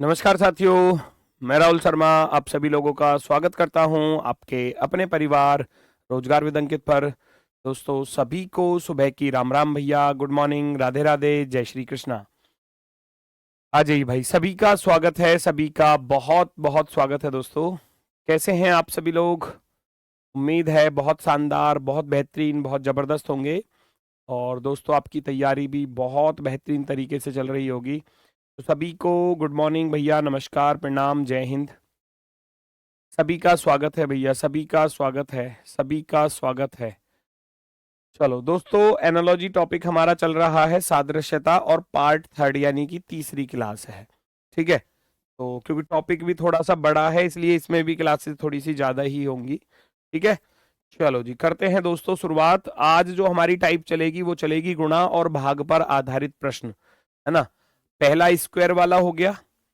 नमस्कार साथियों, मैं राहुल शर्मा आप सभी लोगों का स्वागत करता हूं आपके अपने परिवार रोजगार विद अंकित पर। दोस्तों सभी को सुबह की राम राम भैया, गुड मॉर्निंग, राधे राधे, जय श्री कृष्णा। आ जाइए भाई, सभी का स्वागत है, सभी का बहुत बहुत स्वागत है। दोस्तों कैसे हैं आप सभी लोग? उम्मीद है बहुत शानदार, बहुत बेहतरीन, बहुत जबरदस्त होंगे। और दोस्तों आपकी तैयारी भी बहुत बेहतरीन तरीके से चल रही होगी। तो सभी को गुड मॉर्निंग भैया, नमस्कार, प्रणाम, जय हिंद। सभी का स्वागत है भैया, सभी का स्वागत है, सभी का स्वागत है। चलो दोस्तों, एनालॉजी टॉपिक हमारा चल रहा है सादृश्यता और पार्ट थर्ड यानी कि तीसरी क्लास है। ठीक है, तो क्योंकि टॉपिक भी थोड़ा सा बड़ा है इसलिए इसमें भी क्लासेस थोड़ी सी ज्यादा ही होंगी। ठीक है, चलो जी करते हैं दोस्तों शुरुआत। आज जो हमारी टाइप चलेगी वो चलेगी गुणा और भाग पर आधारित प्रश्न, है ना। पहला स्क्वायर वाला हो गया,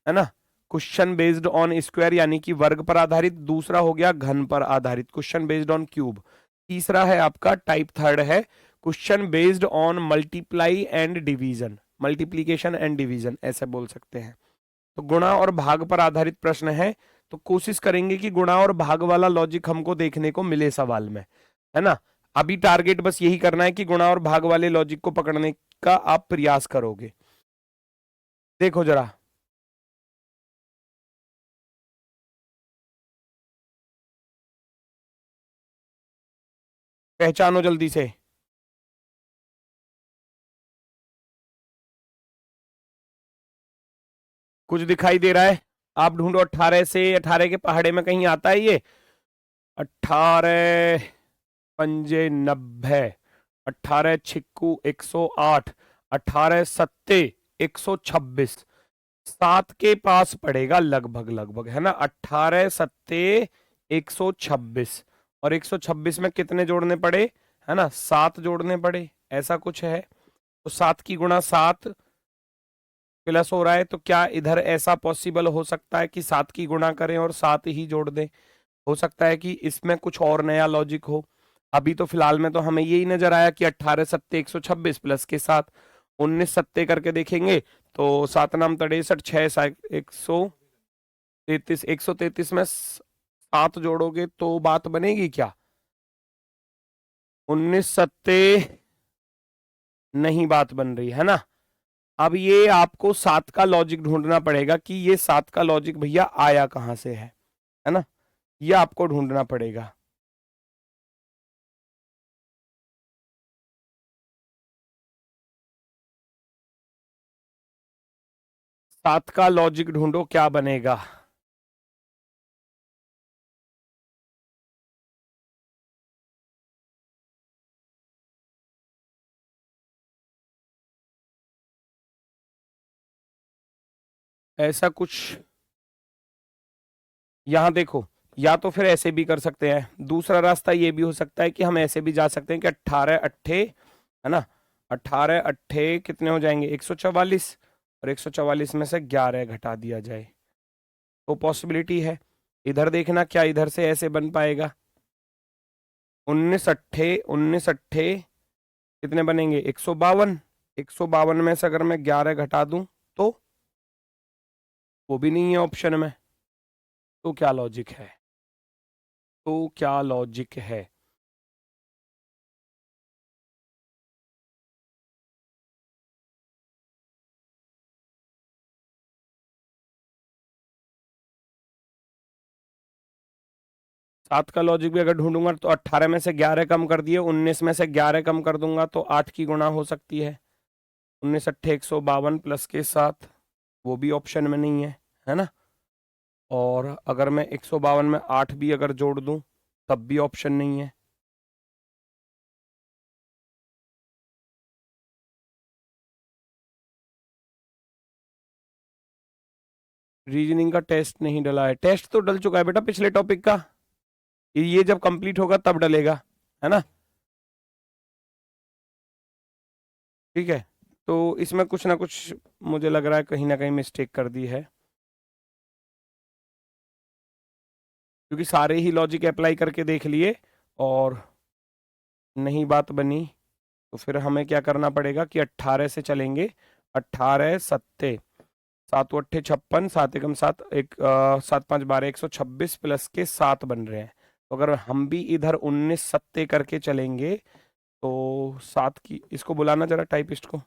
है ना, क्वेश्चन बेस्ड ऑन स्क्वायर यानी कि वर्ग पर आधारित। दूसरा हो गया घन पर आधारित, क्वेश्चन बेस्ड ऑन क्यूब। तीसरा है आपका टाइप थर्ड है question based on multiply and division, multiplication and division ऐसे बोल सकते हैं। तो गुणा और भाग पर आधारित प्रश्न है, तो कोशिश करेंगे कि गुणा और भाग वाला लॉजिक हमको देखने को मिले सवाल में, है ना। अभी टारगेट बस यही करना है कि गुणा और भाग वाले लॉजिक को पकड़ने का आप प्रयास करोगे। देखो जरा, पहचानो जल्दी से। कुछ दिखाई दे रहा है? आप ढूंढो, 18 से 18 के पहाड़े में कहीं आता है ये? 18 पंजे 90, 18 छिक्कू 108, 18 सत्ते 126, 7 के पास पड़ेगा लगभग लगभग, है ना। 18 सत्ते 126 और 126 में कितने जोड़ने पड़े, है ना, 7 जोड़ने पड़े, ऐसा कुछ है। तो 7 की गुणा 7 प्लस हो रहा है, तो क्या इधर ऐसा पॉसिबल हो सकता है कि 7 की गुणा करें और 7 ही जोड़ दें? हो सकता है कि इसमें कुछ और नया लॉजिक हो। अभी तो फिलहाल में तो हमें यही नजर आया कि 18 सत्ते 126 प्लस के साथ 19 सत्ते करके देखेंगे तो 7 नाम 63, 6 133, 133 में 7 जोड़ोगे तो बात बनेगी क्या? 19 सत्ते नहीं बात बन रही, है ना। अब ये आपको 7 का लॉजिक ढूंढना पड़ेगा कि ये 7 का लॉजिक भैया आया कहां से है ना। ये आपको ढूंढना पड़ेगा। 7 का लॉजिक ढूंढो, क्या बनेगा? ऐसा कुछ, यहां देखो, या तो फिर ऐसे भी कर सकते हैं। दूसरा रास्ता ये भी हो सकता है कि हम ऐसे भी जा सकते हैं कि 18 अट्ठे, है ना, 18 अट्ठे कितने हो जाएंगे, 144, और 144 में से 11 घटा दिया जाए, तो पॉसिबिलिटी है। इधर देखना क्या इधर से ऐसे बन पाएगा। 19 अट्ठे कितने बनेंगे, 152। 152 में से अगर मैं 11 घटा दूं तो वो भी नहीं है ऑप्शन में। तो क्या लॉजिक है? तो क्या लॉजिक है? 7 का लॉजिक भी अगर ढूंढूंगा तो 18 में से 11 कम कर दिए, 19 में से 11 कम कर दूंगा तो 8 की गुणा हो सकती है। 19 अट्ठे 152 प्लस के साथ, वो भी ऑप्शन में नहीं है ना। और अगर मैं 152 में 8 भी अगर जोड़ दूं तब भी ऑप्शन नहीं है। रीजनिंग का टेस्ट नहीं डला है? टेस्ट तो डल चुका है बेटा पिछले टॉपिक का, ये जब कंप्लीट होगा तब डलेगा, है ना। ठीक है, तो इसमें कुछ ना कुछ मुझे लग रहा है कहीं ना कहीं मिस्टेक कर दी है, क्योंकि सारे ही लॉजिक अप्लाई करके देख लिए और नहीं बात बनी। तो फिर हमें क्या करना पड़ेगा कि 18 से चलेंगे। 18 सत्ते, 7 अट्ठे 56, 7 एकम 7, 7 5 12, 126 प्लस के 7 बन रहे हैं। तो अगर हम भी इधर 19 सत्ते करके चलेंगे तो 7 की, इसको बुलाना जरा टाइपिस्ट को,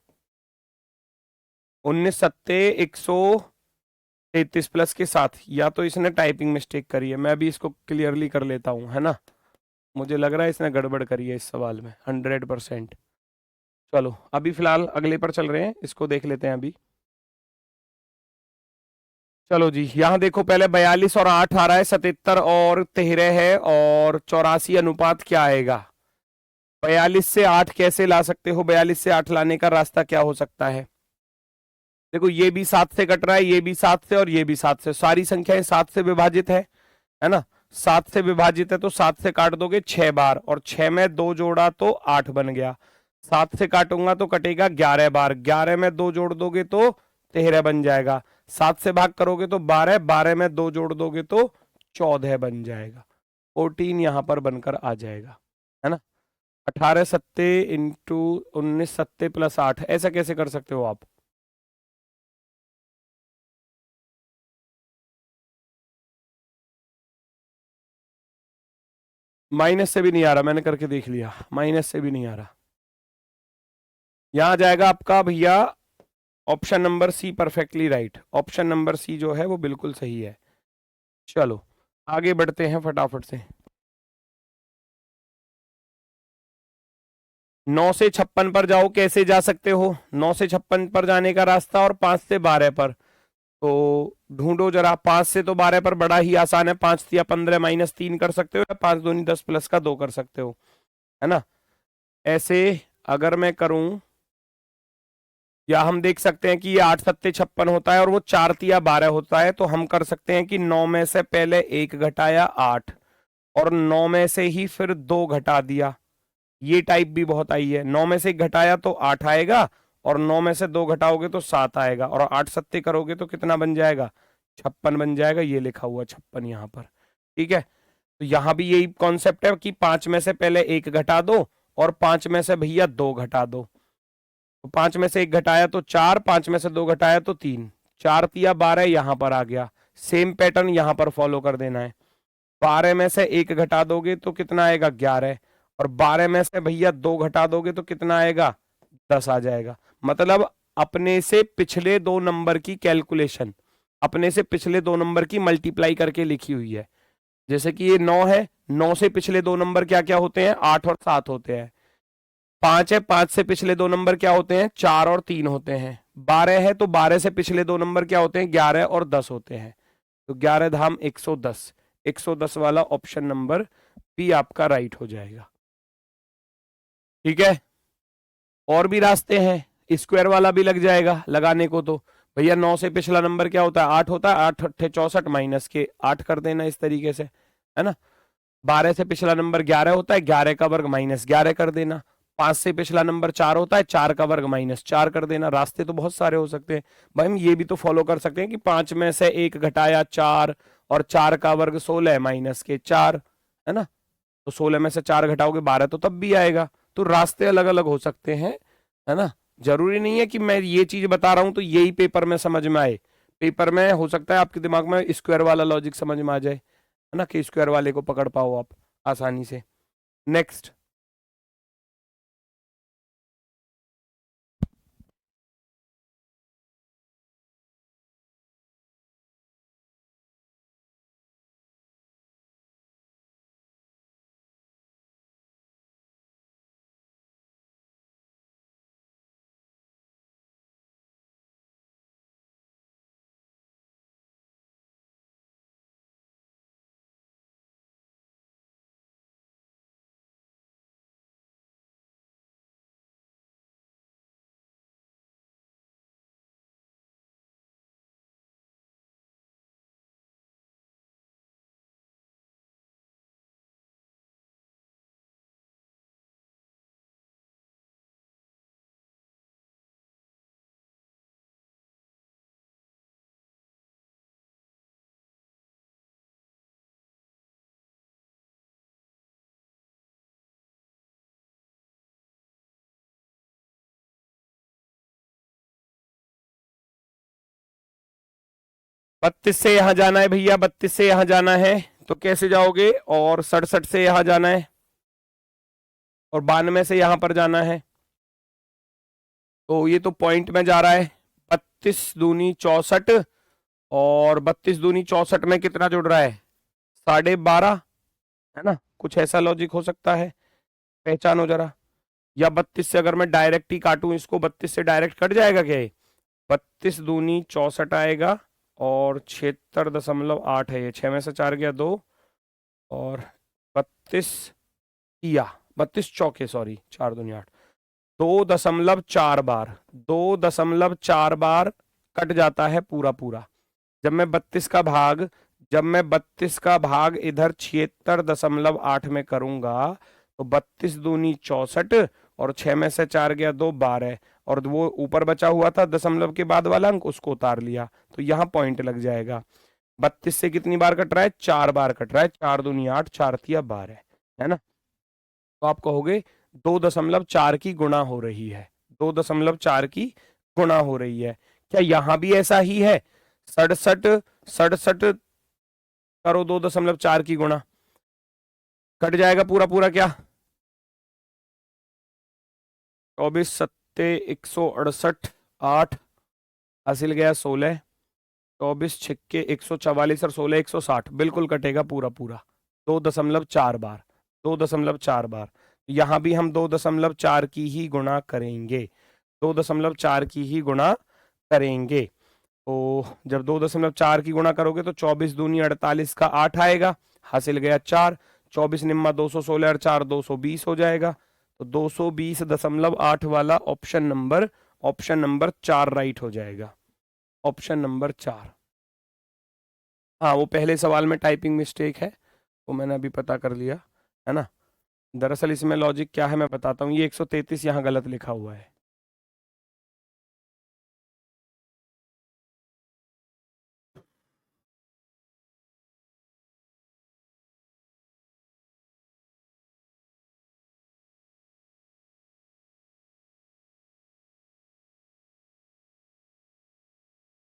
19 सत्ते 133 प्लस के 7, या तो इसने टाइपिंग मिस्टेक करी है, मैं भी इसको क्लियरली कर लेता हूँ, है ना। मुझे लग रहा है इसने गड़बड़ करी है इस सवाल में 100%। चलो अभी फिलहाल अगले पर चल रहे हैं, इसको देख लेते हैं अभी। चलो जी, यहां देखो, पहले 42 और 8 आ रहा है, 77 और 13 है, और 84 अनुपात क्या आएगा। 42 से 8 कैसे ला सकते हो, 42 से 8 लाने का रास्ता क्या हो सकता है। देखो ये भी 7 से कट रहा है, ये भी 7 से, और ये भी 7 से, सारी संख्याएं 7 से विभाजित है ना। 7 से विभाजित है तो 7 से काट दोगे 6 बार, और 6 में 2 जोड़ा तो 8 बन गया। 7 से काटूंगा तो कटेगा 11 बार, 11 में 2 जोड़ दोगे तो 13 बन जाएगा। 7 से भाग करोगे तो 12, 12 में 2 जोड़ दोगे तो 14 बन जाएगा। 14 यहां पर बनकर आ जाएगा, है ना। 18 सत्ते इंटू 19 सत्ते प्लस 8, ऐसा कैसे कर सकते हो आप। माइनस से भी नहीं आ रहा, मैंने करके देख लिया, माइनस से भी नहीं आ रहा। यहां जाएगा आपका भैया option number C, perfectly right, option number C जो है वो बिल्कुल सही है। चलो आगे बढ़ते हैं फटाफट से। 9 से 56 पर जाओ, कैसे जा सकते हो। 9 से 56 पर जाने का रास्ता, और 5 से 12 पर, तो ढूंढो जरा। 5 से तो 12 पर बड़ा ही आसान है, 5 या 15 माइनस 3 कर सकते हो, या 5 दूनी 10 प्लस का 2 कर सकते हो, है ना। ऐसे अगर मैं करूं, या हम देख सकते हैं कि ये 8 सत्ते 56 होता है, और वो 4 तिया 12 होता है, तो हम कर सकते हैं कि 9 में से पहले 1 घटाया 8, और 9 में से ही फिर 2 घटा दिया। ये टाइप भी बहुत आई है, 9 में से 1 घटाया तो 8 आएगा, और 9 में से 2 घटाओगे तो 7 आएगा, और 8 सत्ते करोगे तो कितना बन जाएगा, 56 बन जाएगा। ये लिखा हुआ 56 यहाँ पर, ठीक है। तो यहाँ भी यही कॉन्सेप्ट है कि 5 में से पहले 1 घटा दो, और 5 में से भैया 2 घटा दो। तो 5 में से 1 घटाया तो 4, 5 में से 2 घटाया तो 3, 4 तिया 12 यहां पर आ गया। सेम पैटर्न यहां पर फॉलो कर देना है। 12 में से 1 घटा दोगे तो कितना आएगा, 11, और 12 में से भैया 2 घटा दोगे तो कितना आएगा, 10 आ जाएगा। मतलब अपने से पिछले 2 नंबर की कैलकुलेशन, अपने से पिछले 2 नंबर की मल्टीप्लाई करके लिखी हुई है। जैसे कि ये 9 है, 9 से पिछले 2 नंबर क्या क्या होते हैं, 8 और 7 होते हैं। 5 है, 5 से पिछले 2 नंबर क्या होते हैं, 4 और 3 होते हैं। 12 है तो 12 से पिछले 2 नंबर क्या होते हैं, 11 और 10 होते हैं। तो 11 धाम 110, 110 वाला ऑप्शन नंबर बी आपका राइट हो जाएगा, ठीक है। और भी रास्ते हैं, स्क्वायर वाला भी लग जाएगा लगाने को। तो भैया 9 से पिछला नंबर क्या होता है, 8 होता है, 8 अट्ठे 64 माइनस के 8 कर देना इस तरीके से, है ना। 12 से पिछला नंबर 11 होता है, 11 का वर्ग माइनस 11 कर देना। 5 से पिछला नंबर 4 होता है, 4 का वर्ग माइनस 4 कर देना। रास्ते तो बहुत सारे हो सकते हैं भाई, हम ये भी तो फॉलो कर सकते हैं कि 5 में से 1 घटाया 4, और 4 का वर्ग 16 माइनस के 4, है ना। तो 16 में से 4 घटाओगे 12 तो तब भी आएगा। तो रास्ते अलग अलग हो सकते हैं, है ना। जरूरी नहीं है कि मैं ये चीज बता रहा हूं तो यही पेपर में समझ में आए। पेपर में हो सकता है आपके दिमाग में स्क्वायर वाला लॉजिक समझ में आ जाए, है ना, कि स्क्वायर वाले को पकड़ पाओ आप आसानी से। नेक्स्ट। 32 से यहां जाना है भैया, 32 से यहां जाना है तो कैसे जाओगे, और 67 से यहां जाना है और 92 से यहां पर जाना है, तो ये तो पॉइंट में जा रहा है। 32 दूनी 64 और 32 दूनी 64 में कितना जुड़ रहा है, 12.5, है ना, कुछ ऐसा लॉजिक हो सकता है, पहचानो जरा। या 32 से अगर मैं डायरेक्ट ही काटूं इसको, 32 से डायरेक्ट कट जाएगा क्या ये, 32 दूनी 64 आएगा और 76.8 है ये, 6 में से 4 गया 2 और 32 या 32 चौके, सॉरी 4 दूनी 8, 2.4 बार, 2.4 बार कट जाता है पूरा पूरा। जब मैं 32 का भाग इधर 76.8 में करूंगा तो 32 दूनी 64 और 6 में से 4 गया 2, 12 और वो ऊपर बचा हुआ था दशमलव के बाद वाला अंक, उसको उतार लिया तो यहाँ पॉइंट लग जाएगा। 32 से कितनी बार कट रहा है, 4 बार कट रहा है, 4 दूनी 8, 4 तिया 12, है ना। तो आप कहोगे 2.4 की गुणा हो रही है, 2.4 की गुणा हो रही है। क्या यहां भी ऐसा ही है, 67 करो 2.4 की गुणा, कट जाएगा पूरा पूरा क्या, 24 सत्ते 168, 8 हासिल गया 16, 24 छिक्के 144 और 16 160, बिल्कुल कटेगा पूरा पूरा 2.4 बार, 2.4 बार। यहां भी हम 2.4 की ही गुणा करेंगे, 2.4 की ही गुणा करेंगे। तो जब 2.4 की गुणा करोगे तो 24 दूनी 48 का 8 आएगा, हासिल गया 4, 24 निम्मा 216 और 4 220 हो जाएगा, तो 220.8 वाला ऑप्शन नंबर 4 राइट हो जाएगा, ऑप्शन नंबर 4। हाँ, वो पहले सवाल में टाइपिंग मिस्टेक है, वो मैंने अभी पता कर लिया, है ना। दरअसल इसमें लॉजिक क्या है मैं बताता हूँ, ये 133 यहाँ गलत लिखा हुआ है।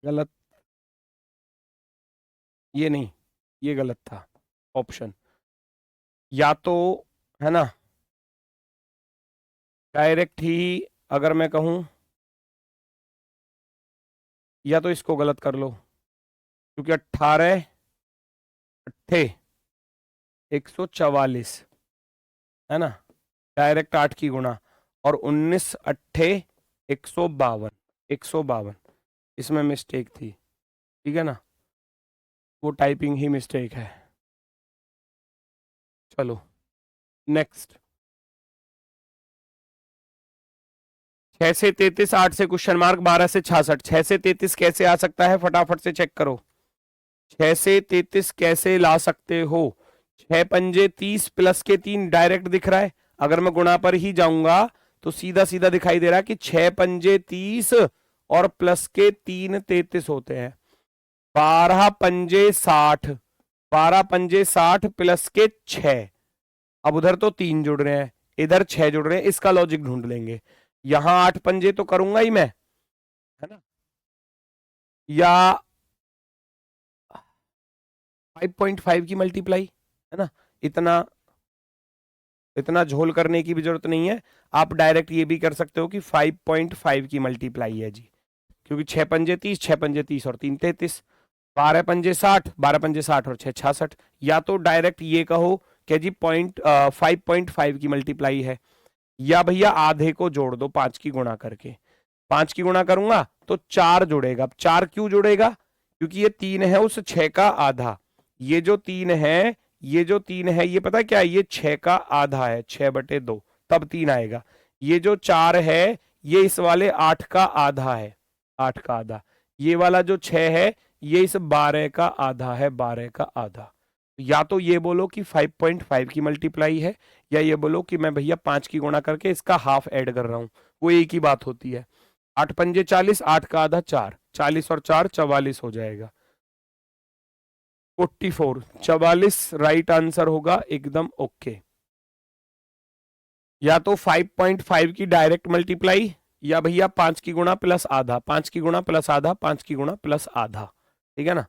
गलत, ये नहीं, ये गलत था ऑप्शन, या तो, है ना, डायरेक्ट ही अगर मैं कहूं, या तो इसको गलत कर लो, क्योंकि 18 अट्ठे 144, है ना, डायरेक्ट 8 की गुणा, और 19 अट्ठे 152, 152, इसमें मिस्टेक थी, ठीक है ना, वो टाइपिंग ही मिस्टेक है। चलो नेक्स्ट, 6 से 33, 8 से क्वेश्चन मार्क, 12 से 66, 6 से 33 कैसे आ सकता है, फटाफट से चेक करो, 6 से 33 कैसे ला सकते हो, 6 पंजे 30 प्लस के 3 डायरेक्ट दिख रहा है, अगर मैं गुणा पर ही जाऊंगा तो सीधा सीधा दिखाई दे रहा है कि 6 पंजे 30 और प्लस के 3 33 होते हैं, 12 पंजे 60, 12 पंजे 60 प्लस के 6, अब उधर तो 3 जुड़ रहे हैं, इधर 6 जुड़ रहे हैं, इसका लॉजिक ढूंढ लेंगे। यहां 8 पंजे तो करूंगा ही मैं, है ना, या 5.5 की मल्टीप्लाई, है ना, इतना इतना झोल करने की भी जरूरत नहीं है, आप डायरेक्ट ये भी कर सकते हो कि 5.5 की मल्टीप्लाई है जी, क्योंकि 6 पंजे 30, 6 पंजे 30 और 3 33, 12 पंजे 60, 12 पंजे 60 और 6 66, या तो डायरेक्ट ये कहो कि जी 5.5 की मल्टीप्लाई है, या भैया आधे को जोड़ दो 5 की गुणा करके, 5 की गुणा करूंगा तो 4 जुड़ेगा। 4 क्यों जुड़ेगा, क्योंकि ये 3 है उस 6 का आधा, ये जो 3 है, ये जो 3 है ये पता क्या है, ये 6 का आधा है, 6/2, तब 3 आएगा। ये जो 4 है ये इस वाले 8 का आधा है, 8 का आधा, ये वाला जो 6 है ये इस 12 का आधा है, 12 का आधा। या तो ये बोलो कि 5.5 की मल्टीप्लाई है, या ये बोलो कि मैं भैया 5 की गुणा करके इसका हाफ ऐड कर रहा हूं, वो एक ही बात होती है। 8 पंजे 40, 8 का आधा 4, 40 और 4 44 हो जाएगा, 44, 44 राइट आंसर होगा, एकदम ओके। या तो 5.5 की डायरेक्ट मल्टीप्लाई, या भैया 5 की गुणा प्लस आधा, 5 की गुणा प्लस आधा, 5 की गुणा प्लस आधा, ठीक है ना।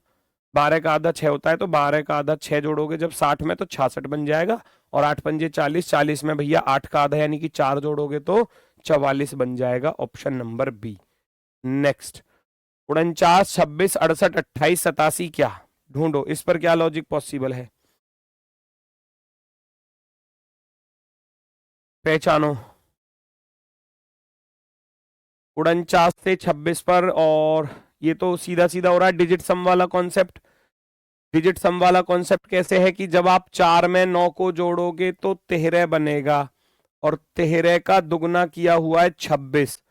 12 का आधा 6 होता है, तो 12 का आधा 6 जोड़ोगे जब 60 में तो 66 बन जाएगा। और 8 पंजे 40, 40 में भैया 8 का आधा यानी कि 4 जोड़ोगे तो 44 बन जाएगा। Option number B. नेक्स्ट, 49, 26, 68, 28, 87 क्या? ढूंढो इस पर क्या लॉजिक पॉसिबल है, पहचानो। 49 से 26 पर, और ये तो सीधा सीधा हो रहा है डिजिट सम वाला कॉन्सेप्ट। डिजिट सम वाला कॉन्सेप्ट कैसे है कि जब आप 4 में 9 को जोड़ोगे तो 13 बनेगा, और 13 का दुगना किया हुआ है 26।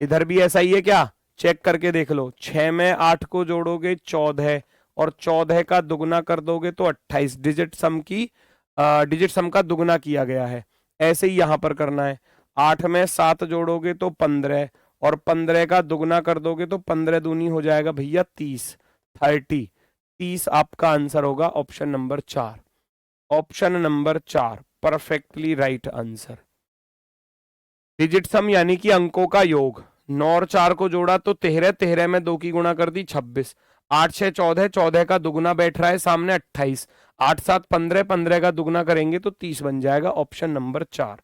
इधर भी ऐसा ही है क्या? चेक करके देख लो। 6 में 8 को जोड़ोगे 14, और 14 का दुगना कर दोगे तो 28। डिजिट सम का दुगना किया गया है। ऐसे ही यहां पर करना है। 8 में 7 जोड़ोगे तो 15, और 15 का दुगना कर दोगे तो 15 दूनी हो जाएगा भैया 30, 30। 30 आपका आंसर होगा, option number 4। Option number 4 perfectly right answer. Digit सम यानी कि अंकों का योग। 9 और 4 को जोड़ा तो 13, 13 में 2 की गुणा कर दी 26। 8 6 14, 14 का दुगना बैठ रहा है सामने 28। 8 7 15, 15 का दुगना करेंगे तो 30 बन जाएगा। ऑप्शन नंबर 4,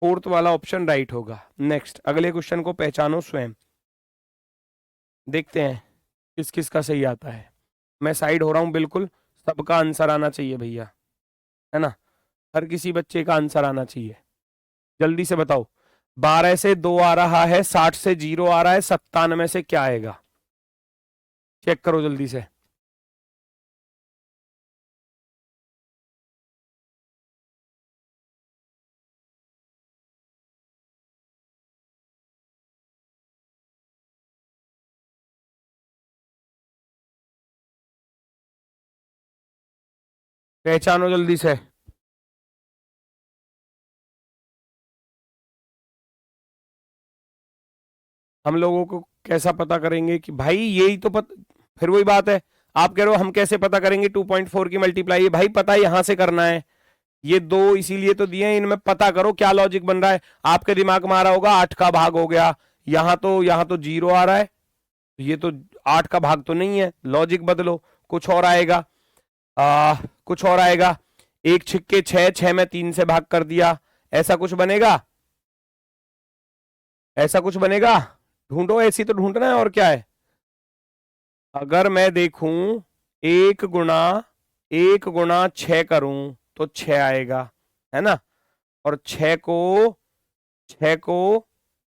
फोर्थ वाला ऑप्शन राइट होगा। नेक्स्ट, अगले क्वेश्चन को पहचानो स्वयं। देखते हैं किस किस का सही आता है। मैं साइड हो रहा हूं बिल्कुल, सबका आंसर आना चाहिए भैया, है ना? हर किसी बच्चे का आंसर आना चाहिए। जल्दी से बताओ। 12 से 2 आ रहा है, 60 से 0 आ रहा है, 97 से क्या आएगा? चेक करो जल्दी से। पहचानो जल्दी से। हम लोगों को कैसा पता करेंगे कि भाई यही तो फिर वही बात है। आप कह रहे हो हम कैसे पता करेंगे 2.4 की मल्टीप्लाई? है भाई, पता यहां से करना है। ये दो इसीलिए तो दिए हैं, इनमें पता करो क्या लॉजिक बन रहा है। आपके दिमाग में आ रहा होगा 8 का भाग हो गया, यहां तो 0 आ रहा है, ये तो 8 का भाग तो नहीं है। लॉजिक बदलो, कुछ और आएगा। कुछ और आएगा। एक छिक्के 6, 6 में 3 से भाग कर दिया, ऐसा कुछ बनेगा? ऐसा कुछ बनेगा? ढूंढो, ऐसी तो ढूंढना है, और क्या है। अगर मैं देखूं, एक गुना 6 करूं तो 6 आएगा, है ना? और 6 को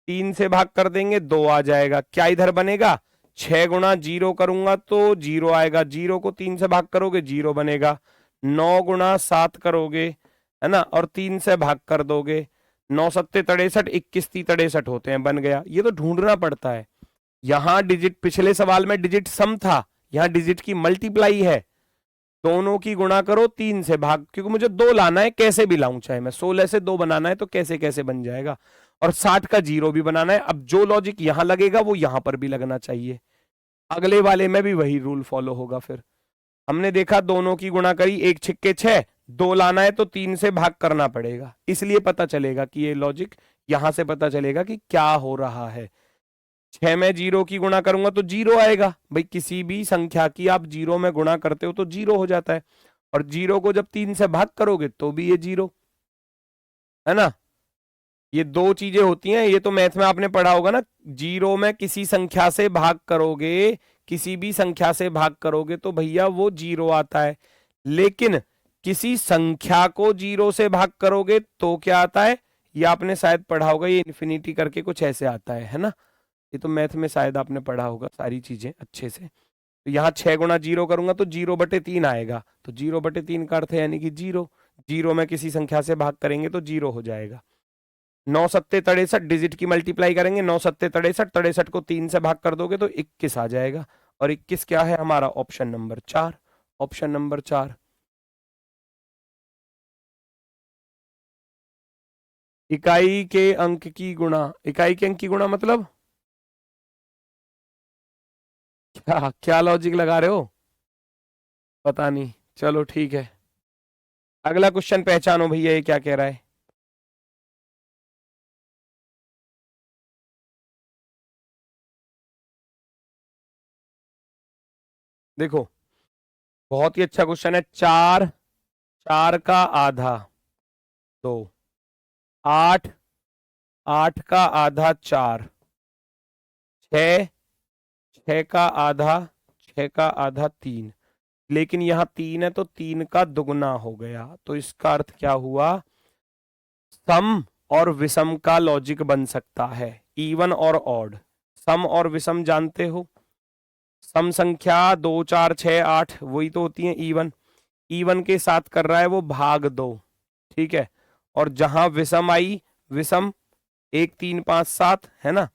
3 से भाग कर देंगे 2 आ जाएगा। क्या इधर बनेगा? 6 गुना 0 करूंगा तो 0 आएगा, 0 को 3 से भाग करोगे 0 बनेगा। 9 गुना 7 करोगे, है ना, और 3 से भाग कर दोगे, 9 सत्ते 63, 21 ती 63 होते हैं, बन गया। ये तो ढूंढना पड़ता है। यहां डिजिट, पिछले सवाल में डिजिट सम था, यहां डिजिट की मल्टीप्लाई है। दोनों की गुणा करो 3 से भाग, क्योंकि मुझे 2 लाना है, कैसे भी लाऊं, चाहे मैं 16 से 2 बनाना है तो कैसे कैसे बन जाएगा। और 60 का 0 भी बनाना है। अब जो लॉजिक यहां लगेगा वो यहां पर भी लगना चाहिए। अगले वाले में भी वही रूल फॉलो होगा। फिर हमने देखा दोनों की गुणा करी, एक छिक्के 6, 2 लाना है तो 3 से भाग करना पड़ेगा, इसलिए पता चलेगा कि ये लॉजिक, यहां से पता चलेगा कि क्या हो रहा है। 6 में 0 की गुणा करूंगा तो 0 आएगा। भाई किसी भी संख्या की आप 0 में गुणा करते हो तो 0 हो जाता है, और 0 को जब 3 से भाग करोगे तो भी ये 0, है ना? ये दो चीजें होती हैं, ये तो मैथ में आपने पढ़ा होगा ना। 0 में किसी संख्या से भाग करोगे, किसी भी संख्या से भाग करोगे तो भैया वो 0 आता है। लेकिन किसी संख्या को 0 से भाग करोगे तो क्या आता है? ये आपने शायद पढ़ा होगा, ये इन्फिनिटी करके कुछ ऐसे आता है ना? ये तो मैथ में शायद आपने पढ़ा होगा सारी चीजें अच्छे से। तो यहाँ 6 गुना 0 करूंगा तो 0/3 आएगा, तो 0/3 का अर्थ है यानी कि 0। 0 में किसी संख्या से भाग करेंगे तो 0 हो जाएगा। 9 सत्ते 63, डिजिट की मल्टीप्लाई करेंगे, 9 सत्ते 63, 63 को 3 से भाग कर दोगे तो 21 आ जाएगा। और 21 क्या है हमारा? Option number 4। Option number 4। इकाई के अंक की गुणा, इकाई के अंक की गुणा मतलब क्या? क्या लॉजिक लगा रहे हो? पता नहीं, चलो ठीक है। अगला क्वेश्चन पहचानो भैया, ये क्या कह रहा है। देखो, बहुत ही अच्छा क्वेश्चन है। 4, 4 का आधा 2, 8, 8 का आधा 4, 6, 6 का आधा 6 का आधा 3, लेकिन यहाँ 3 है तो 3 का दुगना हो गया। तो इसका अर्थ क्या हुआ, सम और विषम का लॉजिक बन सकता है, इवन और ऑड। सम और विषम जानते हो, सम संख्या 2, 4, 6, 8 वही तो होती है इवन। इवन के साथ कर रहा है वो भाग 2, ठीक है। और जहां विषम आई, विषम 1, 3, 5, 7 है ना,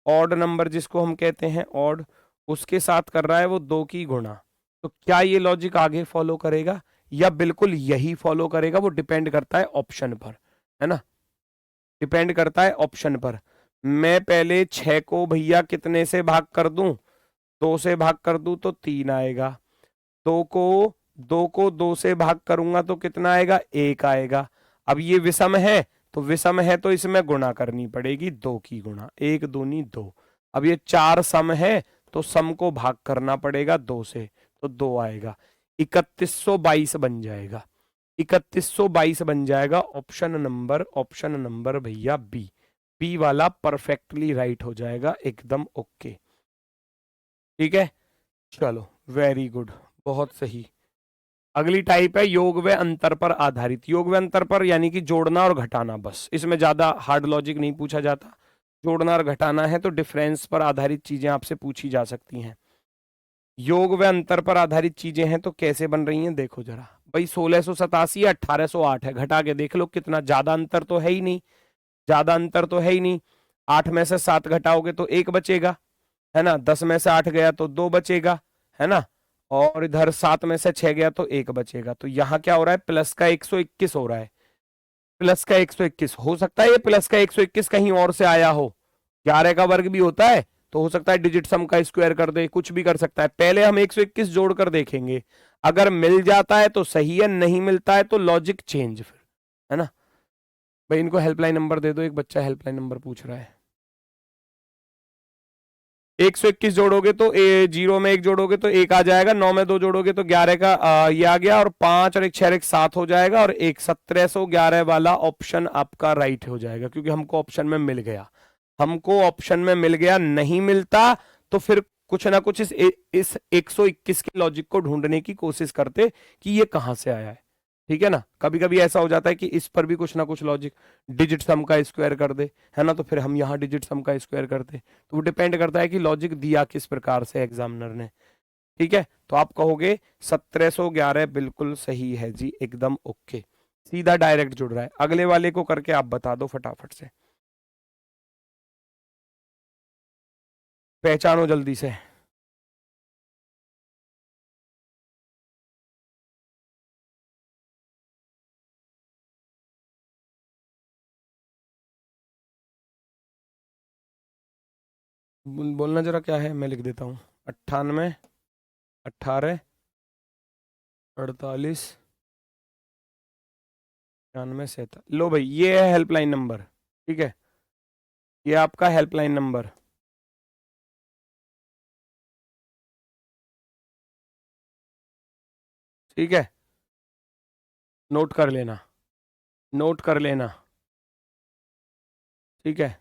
ऑड नंबर जिसको हम कहते हैं ऑड, उसके साथ कर रहा है वो 2 की गुणा। तो क्या ये लॉजिक आगे फॉलो करेगा या बिल्कुल यही फॉलो करेगा, वो डिपेंड करता है ऑप्शन पर, है ना, डिपेंड करता है ऑप्शन पर। मैं पहले 6 को भैया कितने से भाग कर दूं, 2 से भाग कर दूं तो 3 आएगा। 2 को 2 से भाग करूंगा तो कितना आएगा, 1 आएगा। अब ये विषम है तो विषम है तो इसमें गुणा करनी पड़ेगी, 2 की गुणा, 1 दूनी 2। अब ये 4 सम है तो सम को भाग करना पड़ेगा 2 से, तो 2 आएगा। 3122 बन जाएगा, 3122 बन जाएगा। ऑप्शन नंबर भैया बी, बी वाला परफेक्टली राइट हो जाएगा, एकदम ओके। ठीक है, चलो वेरी गुड, बहुत सही। अगली टाइप है योग व अंतर पर आधारित। योग व अंतर पर यानी कि जोड़ना और घटाना, बस इसमें ज्यादा हार्ड लॉजिक नहीं पूछा जाता। जोड़ना और घटाना है तो डिफरेंस पर आधारित चीजें आपसे पूछी जा सकती हैं। योग व अंतर पर आधारित चीजें हैं तो कैसे बन रही हैं, देखो जरा भाई। 1687 या 1808 है, घटा के देख लो कितना, ज्यादा अंतर तो है ही नहीं, ज्यादा अंतर तो है ही नहीं। 8 में से 7 घटाओगे तो 1 बचेगा, है ना। 10 में से 8 गया तो 2 बचेगा, है ना। और इधर 7 में से 6 गया तो 1 बचेगा। तो यहाँ क्या हो रहा है, प्लस का 121 हो रहा है, प्लस का 121। हो सकता है ये प्लस का 121 कहीं और से आया हो, 11 का वर्ग भी होता है तो हो सकता है डिजिट सम का स्क्वायर कर दे, कुछ भी कर सकता है। पहले हम 121 जोड़कर देखेंगे, अगर मिल जाता है तो सही है, नहीं मिलता है तो लॉजिक चेंज फिर, है ना। भाई इनको हेल्पलाइन नंबर दे दो, एक बच्चा हेल्पलाइन नंबर पूछ रहा है। 121 जोड़ोगे तो 0 में 1 जोड़ोगे तो 1 आ जाएगा, 9 में 2 जोड़ोगे तो 11 का ये आ गया, और 5 और 1 6 1 7 हो जाएगा, और 1711 वाला ऑप्शन आपका राइट हो जाएगा, क्योंकि हमको ऑप्शन में मिल गया, हमको ऑप्शन में मिल गया। नहीं मिलता तो फिर कुछ ना कुछ इस 121 के लॉजिक को ढूंढने की कोशिश करते कि ये कहां से आया है, ठीक है ना। कभी कभी ऐसा हो जाता है कि इस पर भी कुछ ना कुछ लॉजिक, डिजिट सम का स्क्वायर कर दे, है ना, तो फिर हम यहाँ डिजिट सम का स्क्वायर करते। तो वो डिपेंड करता है कि लॉजिक दिया किस प्रकार से एग्जामिनर ने, ठीक है। तो आप कहोगे 1711 बिल्कुल सही है जी, एकदम ओके, सीधा डायरेक्ट जुड़ रहा है। अगले वाले को करके आप बता दो फटाफट से, पहचानो जल्दी से। बोलना जरा क्या है, मैं लिख देता हूँ। 98, 18, 48, 96, 47। लो भाई ये है हेल्पलाइन नंबर, ठीक है, ये आपका हेल्पलाइन नंबर, ठीक है। नोट कर लेना, नोट कर लेना, ठीक है।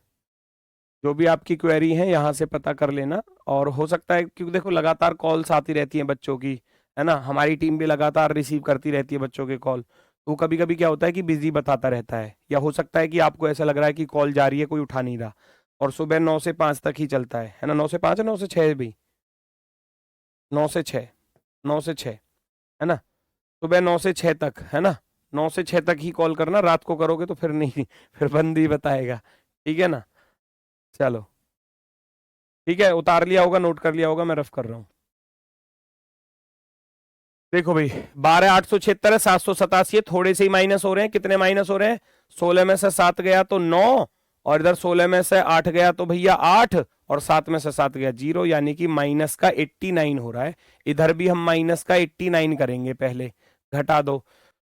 जो भी आपकी क्वेरी है यहाँ से पता कर लेना। और हो सकता है, क्योंकि देखो लगातार कॉल्स आती रहती हैं बच्चों की, है ना, हमारी टीम भी लगातार रिसीव करती रहती है बच्चों के कॉल, तो कभी कभी क्या होता है कि बिजी बताता रहता है, या हो सकता है कि आपको ऐसा लग रहा है कि कॉल जा रही है कोई उठा नहीं रहा, और सुबह 9 से 5 तक ही चलता है ना, 9 से 5 है, 9 से 6 भी, 9 से 6, 9 से 6, है ना, सुबह 9 से 6 तक, है ना, 9 से 6 तक ही कॉल करना, रात को करोगे तो फिर नहीं, फिर बंद ही बताएगा, ठीक है ना। चलो ठीक है, उतार लिया होगा, नोट कर लिया होगा, मैं रफ कर रहा हूँ। देखो भाई 12,876 है, 787 है, थोड़े से ही माइनस हो रहे हैं। कितने माइनस हो रहे हैं, 16 में से 7 गया तो 9, और इधर 16 में से 8 गया तो भैया 8, और 7 में से 7 गया 0, यानी कि माइनस का 89 हो रहा है। इधर भी हम माइनस का 89 करेंगे, पहले घटा दो।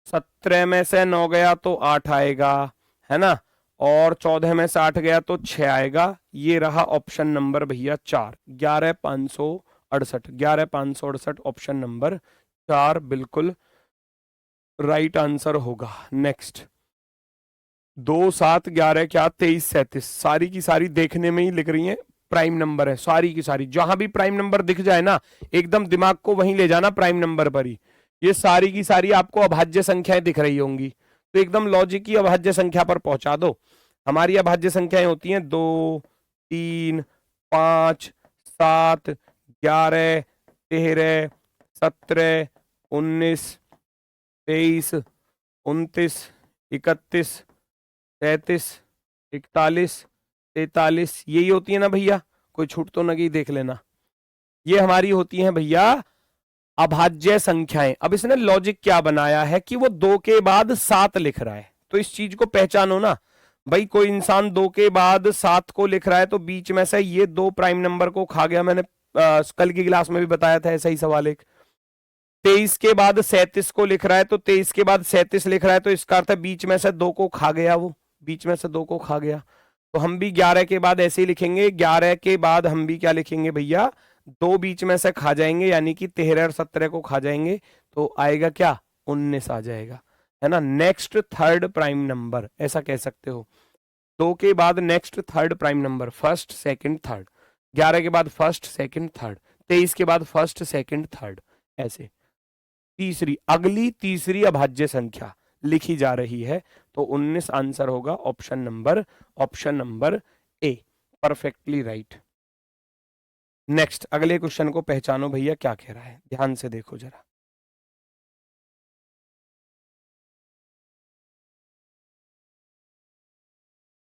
17 में से 9 गया तो 8 आएगा, है ना, और 14 में से 8 गया तो 6 आएगा। ये रहा ऑप्शन नंबर भैया 4, 11,568, 11,568 ऑप्शन नंबर 4 बिल्कुल राइट आंसर होगा। नेक्स्ट, 2 7 11 क्या 23 37 सारी की सारी देखने में ही लिख रही हैं प्राइम नंबर है, सारी की सारी। जहां भी प्राइम नंबर दिख जाए ना, एकदम दिमाग को वहीं ले जाना, प्राइम नंबर पर ही। ये सारी की सारी आपको अभाज्य संख्याएं दिख रही होंगी, तो एकदम लॉजिक की अभाज्य संख्या पर पहुंचा दो। हमारी अभाज्य संख्याएं होती हैं 2 3 5 7 11 13 17 19 23 29 31 33 41 43, यही होती है ना भैया, कोई छूट तो न गई, देख लेना। ये हमारी होती हैं भैया अभाज्य संख्याएं। अब इसने लॉजिक क्या बनाया है कि वो 2 के बाद 7 लिख रहा है, तो इस चीज को पहचानो ना भाई। कोई इंसान 2 के बाद 7 को लिख रहा है, तो बीच में से ये 2 प्राइम नंबर को खा गया। मैंने कल की क्लास में भी बताया था ऐसा ही सवाल एक। 23 के बाद 37 को लिख रहा है, तो 23 के बाद 37 लिख रहा है, तो इसका अर्थ है बीच में से 2 को खा गया, वो बीच में से 2 को खा गया। तो हम भी 11 के बाद ऐसे ही लिखेंगे, 11 के बाद हम भी क्या लिखेंगे भैया, 2 बीच में से खा जाएंगे, यानी कि 13 और 17 को खा जाएंगे, तो आएगा क्या 19 आ जाएगा, है ना। नेक्स्ट थर्ड प्राइम नंबर ऐसा कह सकते हो। 2 के बाद next third prime number, first second third. 11 के बाद फर्स्ट सेकंड थर्ड। 23 के बाद फर्स्ट सेकंड थर्ड, ऐसे तीसरी, अगली तीसरी अभाज्य संख्या लिखी जा रही है, तो 19 आंसर होगा option number A, perfectly right. Next, अगले क्वेश्चन को पहचानो भैया क्या कह रहा है, ध्यान से देखो जरा।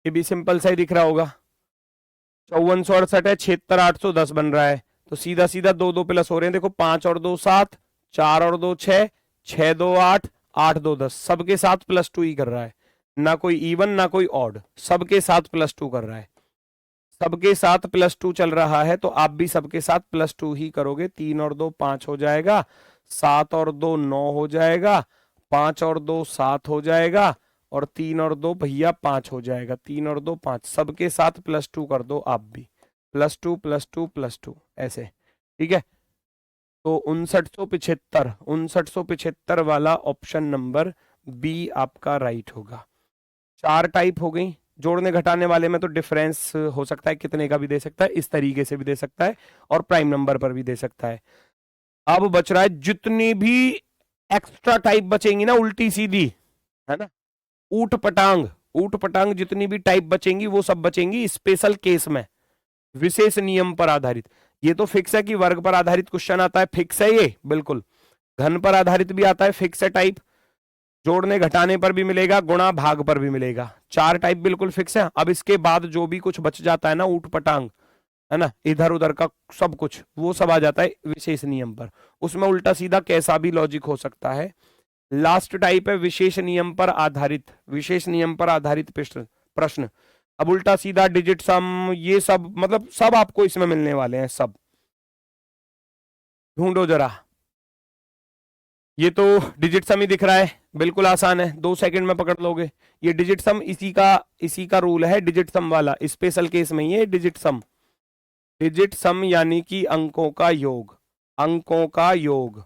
ये भी सिंपल सा ही दिख रहा होगा। 5468 है, 76810 बन रहा है, तो सीधा सीधा 2 2 प्लस हो रहे हैं, देखो 5 और 2 7, 4 और 2 6, 6 2 8, 8 2 10, सबके साथ +2 ही कर रहा है, ना कोई इवन ना कोई ऑड, सबके साथ +2 कर रहा है। सबके साथ +2 चल रहा है, तो आप भी सबके साथ +2 ही करोगे। 3 और 2 5 हो जाएगा, 7 और 2 9 हो जाएगा, 5 और 2 7 हो जाएगा, और 3 और 2 भैया 5 हो जाएगा। 3 और 2 5, सबके साथ +2 कर दो आप भी, +2 +2 +2 ऐसे, ठीक है। तो 5975 वाला ऑप्शन नंबर बी आपका राइट होगा। 4 टाइप हो गई। जोड़ने घटाने वाले में तो डिफरेंस हो सकता है, कितने का भी दे सकता है, इस तरीके से भी दे सकता है, और प्राइम नंबर पर भी दे सकता है। अब बच रहा है जितनी भी एक्स्ट्रा टाइप बचेंगी ना, उल्टी सीधी, है ना, ऊट पटांग जितनी भी टाइप बचेंगी, वो सब बचेंगी स्पेशल केस में, विशेष नियम पर आधारित। ये तो फिक्स है कि वर्ग पर आधारित क्वेश्चन आता है, फिक्स है ये बिल्कुल। घन पर आधारित भी आता है, फिक्स है टाइप। जोड़ने घटाने पर भी मिलेगा, गुणा भाग पर भी मिलेगा। 4 टाइप बिल्कुल फिक्स है। अब इसके बाद जो भी कुछ बच जाता है ना, ऊट पटांग, है ना, इधर उधर का सब कुछ, वो सब आ जाता है विशेष नियम पर। उसमें उल्टा सीधा कैसा भी लॉजिक हो सकता है। लास्ट टाइप है विशेष नियम पर आधारित, विशेष नियम पर आधारित प्रश्न। अब उल्टा सीधा, डिजिट सम, ये सब मतलब सब आपको इसमें मिलने वाले हैं, सब ढूंढो जरा। ये तो डिजिट सम ही दिख रहा है, बिल्कुल आसान है, 2 सेकंड में पकड़ लोगे। ये डिजिट सम इसी का रूल है, डिजिट सम वाला, स्पेशल केस में ये डिजिट सम। डिजिट सम यानी कि अंकों का योग, अंकों का योग,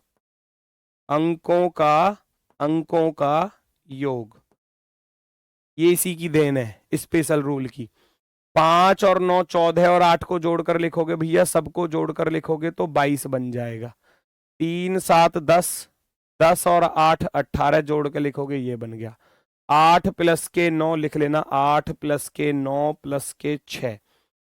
अंकों का योग, ये इसी की देन है, स्पेशल रूल की। 5 और 9 14 और 8 को जोड़कर लिखोगे भैया, सबको जोड़कर लिखोगे तो 22 बन जाएगा। 3 7 10, 10 और 8 18 जोड़ के लिखोगे, ये बन गया। 8 + के 9 लिख लेना, 8 + के 9 + के 6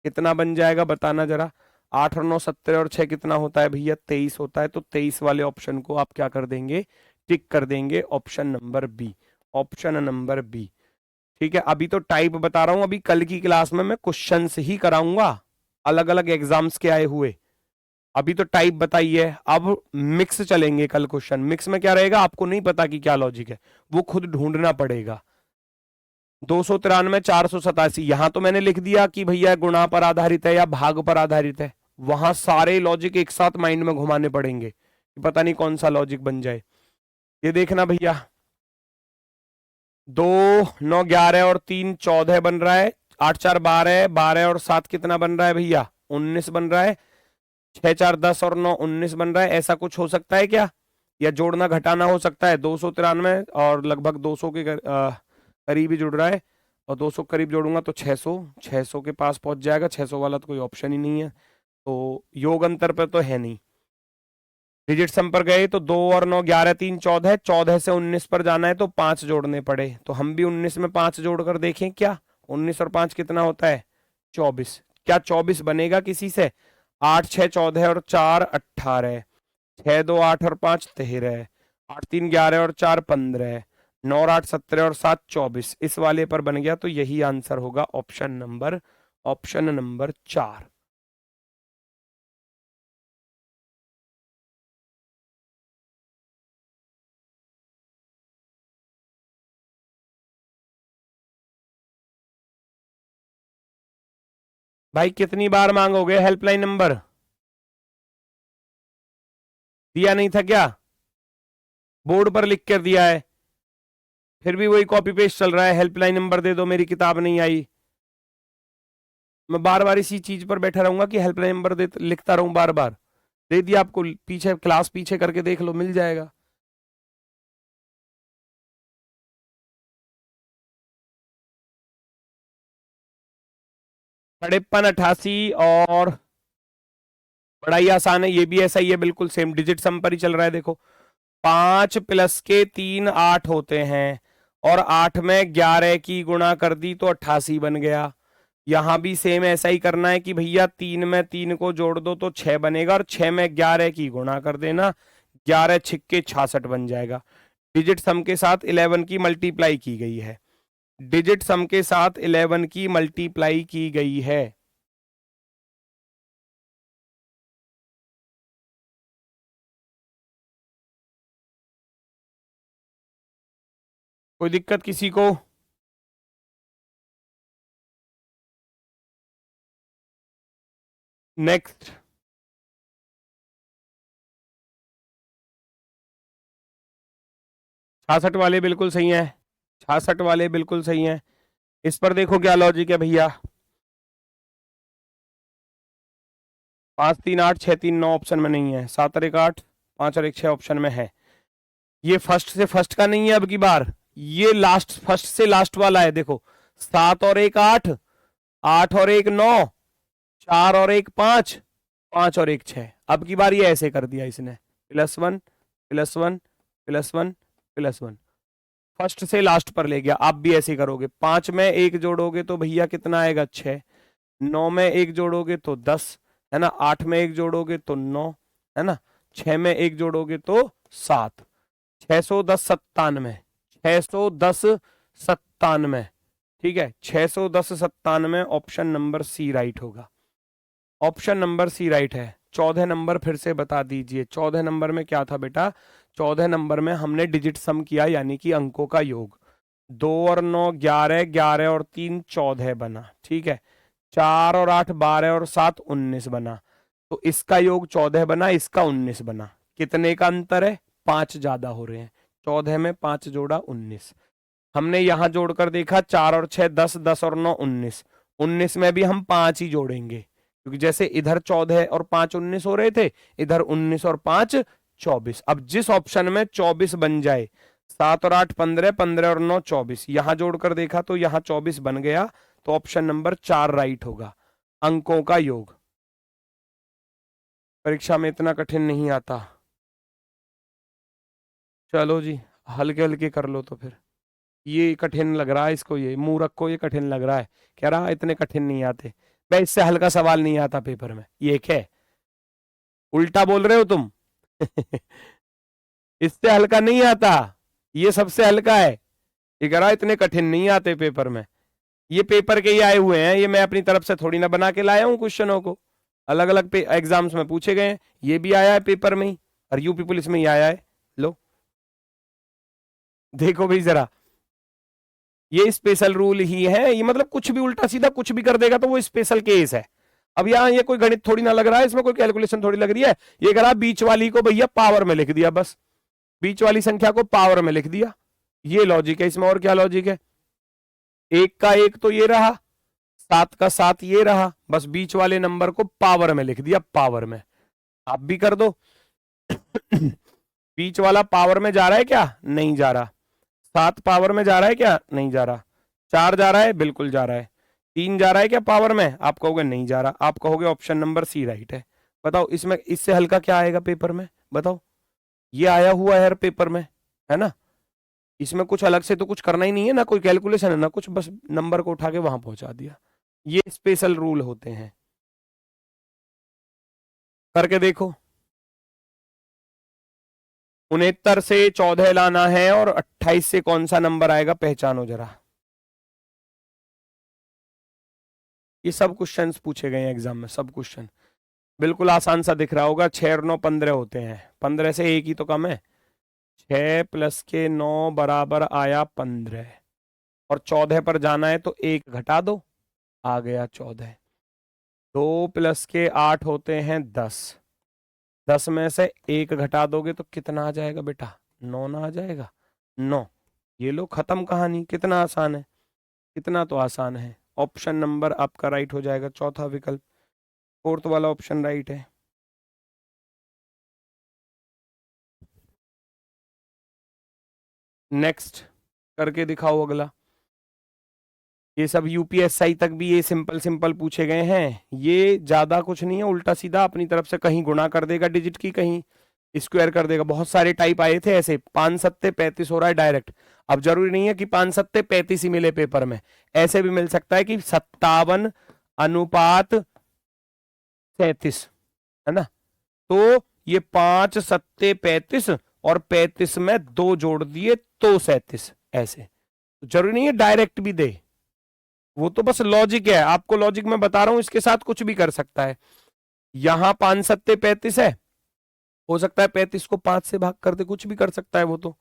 कितना बन जाएगा बताना जरा। 8 और 9 17 और 6 कितना होता है भैया, 23 होता है। तो 23 वाले ऑप्शन को आप क्या कर देंगे, टिक कर देंगे, option number B, option number B. ठीक है, अभी तो टाइप बता रहा हूं, अभी कल की क्लास में मैं क्वेश्चंस ही कराऊंगा, अलग अलग एग्जाम्स के आए हुए। अभी तो टाइप बताइए, अब मिक्स चलेंगे कल क्वेश्चन। मिक्स में क्या रहेगा, आपको नहीं पता कि क्या लॉजिक है, वो खुद ढूंढना पड़ेगा। 293 487, यहां तो मैंने लिख दिया कि भैया गुणा पर आधारित है या भाग पर आधारित है, वहां सारे लॉजिक एक साथ माइंड में घुमाने पड़ेंगे, पता नहीं कौन सा लॉजिक बन जाए। ये देखना भैया, 2 9 11 और 3 14 बन रहा है, 8 4 12, 12 और 7 कितना बन रहा है भैया, 19 बन रहा है। 6 4 10 और 9 19 बन रहा है, ऐसा कुछ हो सकता है क्या, या जोड़ना घटाना हो सकता है। 293 और लगभग 200 के करीब ही जुड़ रहा है, और 200 करीब जोड़ूंगा तो 600 के पास पहुंच जाएगा। 600 वाला तो कोई ऑप्शन ही नहीं है, तो योग अंतर पर तो है नहीं। डिजिट सम पर गए तो 2 और 9 11 3 14, 14 से 19 पर जाना है तो 5 जोड़ने पड़े, तो हम भी 19 में 5 जोड़कर देखें क्या। 19 और 5 कितना होता है, 24। क्या 24 बनेगा किसी से। 8 6 14 और 4 18, 6 2 8 और 5 13, 8 3 11 और 4 15, 9 और 8 17 और 7 24, इस वाले पर बन गया। तो यही आंसर होगा ऑप्शन नंबर 4। भाई कितनी बार मांगोगे हेल्पलाइन नंबर, दिया नहीं था क्या, बोर्ड पर लिख कर दिया है, फिर भी वही कॉपी पेस्ट चल रहा है। हेल्पलाइन नंबर दे दो, मेरी किताब नहीं आई। मैं बार बार इसी चीज पर बैठा रहूंगा कि हेल्पलाइन नंबर दे लिखता रहूं बार बार। दे दिया आपको, पीछे क्लास पीछे करके देख लो, मिल जाएगा। 53 88 और बड़ा ही आसान है, ये भी ऐसा ही है, बिल्कुल सेम डिजिट सम पर ही चल रहा है। देखो 5 प्लस के 3 8 होते हैं, और 8 में 11 की गुणा कर दी तो 88 बन गया। यहां भी सेम ऐसा ही करना है कि भैया 3 में 3 को जोड़ दो तो 6 बनेगा, और 6 में 11 की गुणा कर देना, 11 छिक्के 66 बन जाएगा। डिजिट सम के साथ 11 की मल्टीप्लाई की गई है, डिजिट सम के साथ 11 की मल्टीप्लाई की गई है। कोई दिक्कत किसी को। नेक्स्ट 66 वाले बिल्कुल सही हैं, 66 वाले बिल्कुल सही हैं। इस पर देखो क्या लॉजिक है भैया। 5 3 8 6 3 9 ऑप्शन में नहीं है, 7 और 1 8, 5 और 1 6 ऑप्शन में है। ये फर्स्ट से फर्स्ट का नहीं है अब की बार, ये लास्ट फर्स्ट से लास्ट वाला है। देखो 7 और 1 8, 8 और 1 9, 4 और 1 5, 5 और 1 6। अब की बार ये ऐसे कर दिया इसने, +1 +1 +1 +1, फर्स्ट से लास्ट पर ले गया। आप भी ऐसे करोगे, 5 में 1 जोड़ोगे तो भैया कितना आएगा 6, 9 में 1 जोड़ोगे तो 10 है ना, 8 में 1 जोड़ोगे तो 9 है ना, 6 में 1 जोड़ोगे तो 7, 610 97, 610 97। ठीक है, 610 97, ऑप्शन नंबर सी राइट होगा। ऑप्शन नंबर सी राइट है। 14 नंबर फिर से बता दीजिए, 14 नंबर में क्या था बेटा। 14 नंबर में हमने डिजिट सम किया, यानी कि अंकों का योग। 2 और 9 11, 11 और 3 14 बना, ठीक है। 4 और 8 12 और 7 19 बना, तो इसका योग 14 बना, इसका 19 बना। कितने का अंतर है, 5 ज्यादा हो रहे हैं। 14 में 5 जोड़ा 19। हमने यहां जोड़कर देखा, 4 और 6 10, 10 और 9 19, 19 में भी हम 5 ही जोड़ेंगे, क्योंकि जैसे इधर 14 और 5 19 हो रहे थे, इधर 19 और 5 24। अब जिस ऑप्शन में 24 बन जाए, 7 और 8 15, 15 और 9 24, यहां जोड़कर देखा तो यहां 24 बन गया, तो ऑप्शन नंबर 4 राइट होगा। अंकों का योग परीक्षा में इतना कठिन नहीं आता। चलो जी, हल्के हल्के कर लो तो फिर। ये कठिन लग रहा है इसको, ये मूर्ख को ये कठिन लग रहा है, कह रहा इतने कठिन नहीं आते। भाई इससे हल्का सवाल नहीं आता पेपर में, ये क्या है, उल्टा बोल रहे हो तुम। इससे हल्का नहीं आता, ये सबसे हल्का है। ये कह रहा इतने कठिन नहीं आते पेपर में, ये पेपर के ही आए हुए हैं, ये मैं अपनी तरफ से थोड़ी ना बना के लाया हूं क्वेश्चनों को। अलग अलग एग्जाम्स में पूछे गए हैं, ये भी आया है पेपर में ही, और यूपी पुलिस में ही आया है। लो देखो भाई जरा, ये स्पेशल रूल ही है, ये मतलब कुछ भी उल्टा सीधा कुछ भी कर देगा तो वो स्पेशल केस है। अब यहाँ ये कोई गणित थोड़ी ना लग रहा है, इसमें कोई कैलकुलेशन थोड़ी लग रही है। ये करा बीच वाली को भैया पावर में लिख दिया, बस बीच वाली संख्या को पावर में लिख दिया, ये लॉजिक है इसमें। और क्या लॉजिक है, 1 का 1 तो ये रहा, 7 का 7 ये रहा, बस बीच वाले नंबर को पावर में लिख दिया, पावर में। आप भी कर दो। बीच वाला पावर में जा रहा है क्या? नहीं जा रहा। 7 पावर में जा रहा है क्या? नहीं जा रहा। 4 जा रहा है? बिल्कुल जा रहा है। 3 जा रहा है क्या पावर में? आप कहोगे नहीं जा रहा। आप कहोगे ऑप्शन नंबर सी राइट है। बताओ इसमें इससे हल्का क्या आएगा पेपर में? बताओ। ये आया हुआ है यार पेपर में, है ना। इसमें कुछ अलग से तो कुछ करना ही नहीं है, ना कोई कैलकुलेशन है ना कुछ, बस नंबर को उठा के वहां पहुंचा दिया। ये स्पेशल रूल होते हैं। करके देखो। 69 से 14 लाना है और 28 से कौन सा नंबर आएगा पहचानो जरा। ये सब क्वेश्चंस पूछे गए हैं एग्जाम में, सब क्वेश्चन। बिल्कुल आसान सा दिख रहा होगा। 6 और 9 15 होते हैं, 15 से एक ही तो कम है। 6 प्लस के 9 बराबर आया 15, और 14 पर जाना है तो 1 घटा दो, आ गया 14। 2 प्लस के 8 होते हैं 10, 10 में से 1 घटा दोगे तो कितना आ जाएगा बेटा? 9 ना आ जाएगा? 9। ये लो खत्म कहानी। कितना आसान है, कितना तो आसान है। ऑप्शन नंबर आपका राइट हो जाएगा, चौथा विकल्प, फोर्थ वाला ऑप्शन राइट है। नेक्स्ट करके दिखाओ अगला। ये सब यूपीएसआई तक भी ये सिंपल सिंपल पूछे गए हैं। ये ज्यादा कुछ नहीं है, उल्टा सीधा अपनी तरफ से कहीं गुणा कर देगा डिजिट की, कहीं स्क्वायर कर देगा। बहुत सारे टाइप आए थे ऐसे। 5 सत्ते 35 हो रहा है डायरेक्ट। अब जरूरी नहीं है कि 5 सत्ते 35 ही मिले पेपर में, ऐसे भी मिल सकता है कि 57 अनुपात 37, है ना। तो ये 5 सत्ते 35 और 35 में 2 जोड़ दिए तो 37, ऐसे। जरूरी नहीं है डायरेक्ट भी दे, वो तो बस लॉजिक है। आपको लॉजिक मैं बता रहा हूं, इसके साथ कुछ भी कर सकता है। यहां 5 सत्ते 35 है, हो सकता है 35 को 5 से भाग कर दे, कुछ भी कर सकता है वो तो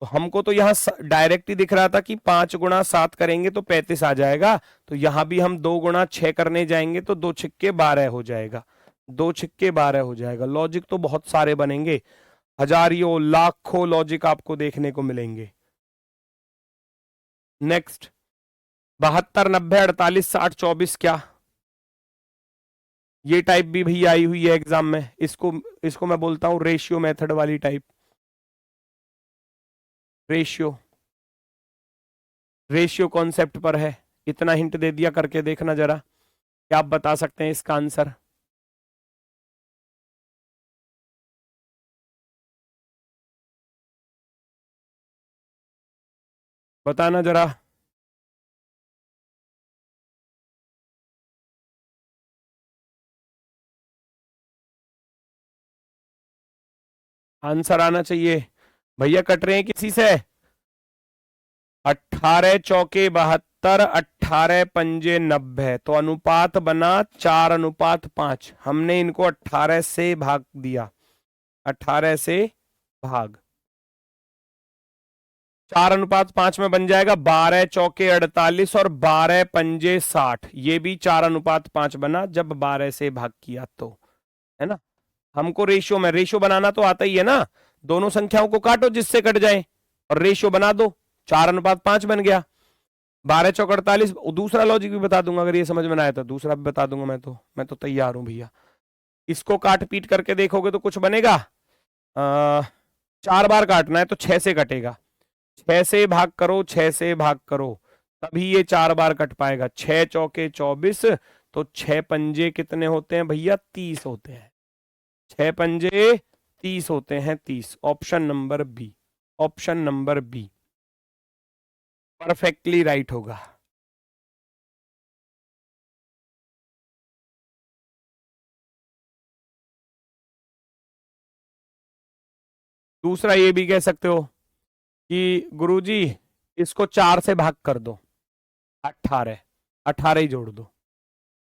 हमको तो यहाँ डायरेक्ट ही दिख रहा था कि 5 गुणा 7 करेंगे तो 35 आ जाएगा। तो यहां भी हम 2 गुणा 6 करने जाएंगे तो 2 छिक्के 12 हो जाएगा, 2 छिक्के 12 हो जाएगा। लॉजिक तो बहुत सारे बनेंगे, हजारियों लाखों लॉजिक आपको देखने को मिलेंगे। नेक्स्ट 72 90 48 60 24 क्या? ये टाइप भी भैया आई हुई है एग्जाम में। इसको मैं बोलता हूं रेशियो मेथड वाली टाइप। रेशियो, रेशियो कॉन्सेप्ट पर है। इतना हिंट दे दिया, करके देखना जरा, क्या आप बता सकते हैं इसका आंसर? बताना जरा। आंसर आना चाहिए। भैया कट रहे हैं किसी से? 18 चौके 72, 18 पंजे 90, तो अनुपात बना 4:5। हमने इनको 18 से भाग दिया, 18 से भाग 4:5 में बन जाएगा 12 चौके 48 और 12 पंजे 60। ये भी 4:5 बना जब 12 से भाग किया तो, है ना। हमको रेशियो में रेशियो बनाना तो आता ही है ना। दोनों संख्याओं को काटो जिससे कट जाए और रेशियो बना दो, 4:5 बन गया। 12 चौक 48। दूसरा लॉजिक भी बता दूंगा, अगर ये समझ में ना आया तो दूसरा भी बता दूंगा। मैं तो तैयार हूं भैया। इसको काट पीट करके देखोगे तो कुछ बनेगा। 4 बार काटना है तो 6 से कटेगा। 6 से भाग करो, 6 से भाग करो, तभी ये 4 बार कट पाएगा। 6 चौके 24, तो 6 पंजे कितने होते हैं भैया? 30 होते हैं। 6 पंजे 30 होते हैं, 30। Option number B, option number B perfectly right होगा। दूसरा ये भी कह सकते हो कि गुरुजी इसको 4 से भाग कर दो, 18, 18 ही जोड़ दो।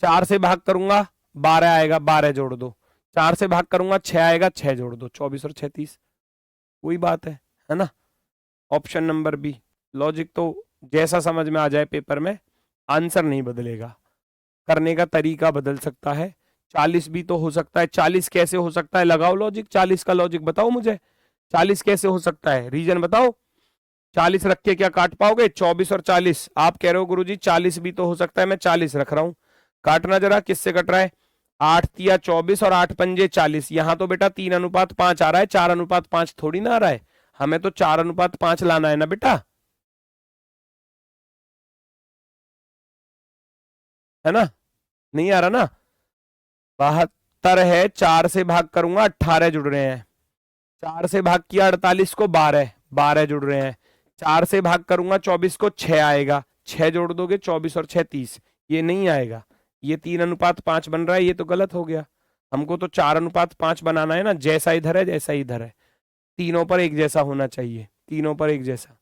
4 से भाग करूंगा 12 आएगा, 12 जोड़ दो। 4 से भाग करूंगा 6 आएगा, 6 जोड़ दो। 24 और 6 30, वही बात है ना। Option number B. लॉजिक तो जैसा समझ में आ जाए पेपर में, आंसर नहीं बदलेगा, करने का तरीका बदल सकता है। 40 भी तो हो सकता है। 40 कैसे हो सकता है? लगाओ लॉजिक, 40 का लॉजिक बताओ मुझे। 40 कैसे हो सकता है, रीजन बताओ। 40 रख के क्या काट पाओगे? 24 और 40। आप कह रहे हो गुरुजी 40 भी तो हो सकता है, मैं 40 रख रहा हूं। काटना जरा, किससे कट रहा है? 8 तिया 24 और 8 पंजे 40। यहां तो बेटा 3:5 आ रहा है, 4:5 थोड़ी ना आ रहा है। हमें तो 4:5 लाना है ना बेटा, है ना? नहीं आ रहा ना? 72 है, 4 से भाग करूंगा 18 जुड़ रहे हैं। 4 से भाग किया 48 को, 12 12 जुड़ रहे हैं। 4 से भाग करूंगा 24 को, 6 आएगा। 6 जोड़ दोगे 24 और 6 30, ये नहीं आएगा। ये 3:5 बन रहा है, ये तो गलत हो गया। हमको तो 4:5 बनाना है ना, जैसा इधर है जैसा इधर है। तीनों पर एक जैसा होना चाहिए, तीनों पर एक जैसा।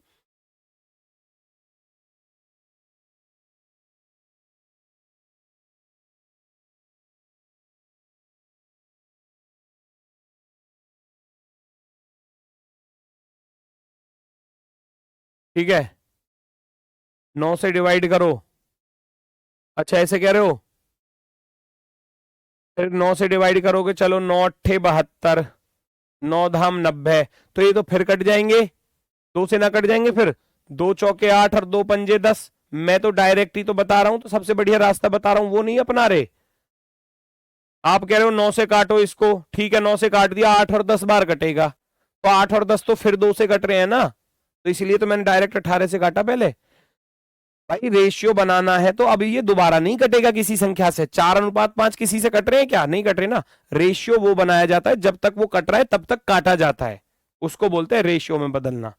ठीक है, 9 से डिवाइड करो। अच्छा ऐसे कह रहे हो? फिर 9 से डिवाइड करोगे, चलो 9 अट्ठे 72, 9 धाम 90। तो ये तो फिर कट जाएंगे, 2 से ना कट जाएंगे फिर। 2 चौके 8 और 2 पंजे 10। मैं तो डायरेक्ट ही तो बता रहा हूं, तो सबसे बढ़िया रास्ता बता रहा हूं, वो नहीं अपना रहे। आप कह रहे हो 9 से काटो इसको, ठीक है 9 से काट दिया, 8 और 10 बार कटेगा। तो 8 और 10 तो फिर 2 से कट रहे हैं ना, तो इसलिए तो मैंने डायरेक्ट 18 से काटा पहले। भाई रेशियो बनाना है तो अभी ये दोबारा नहीं कटेगा किसी संख्या से। 4:5 किसी से कट रहे हैं क्या? नहीं कट रहे ना। रेशियो वो बनाया जाता है जब तक वो कट रहा है तब तक काटा जाता है, उसको बोलते हैं रेशियो में बदलना।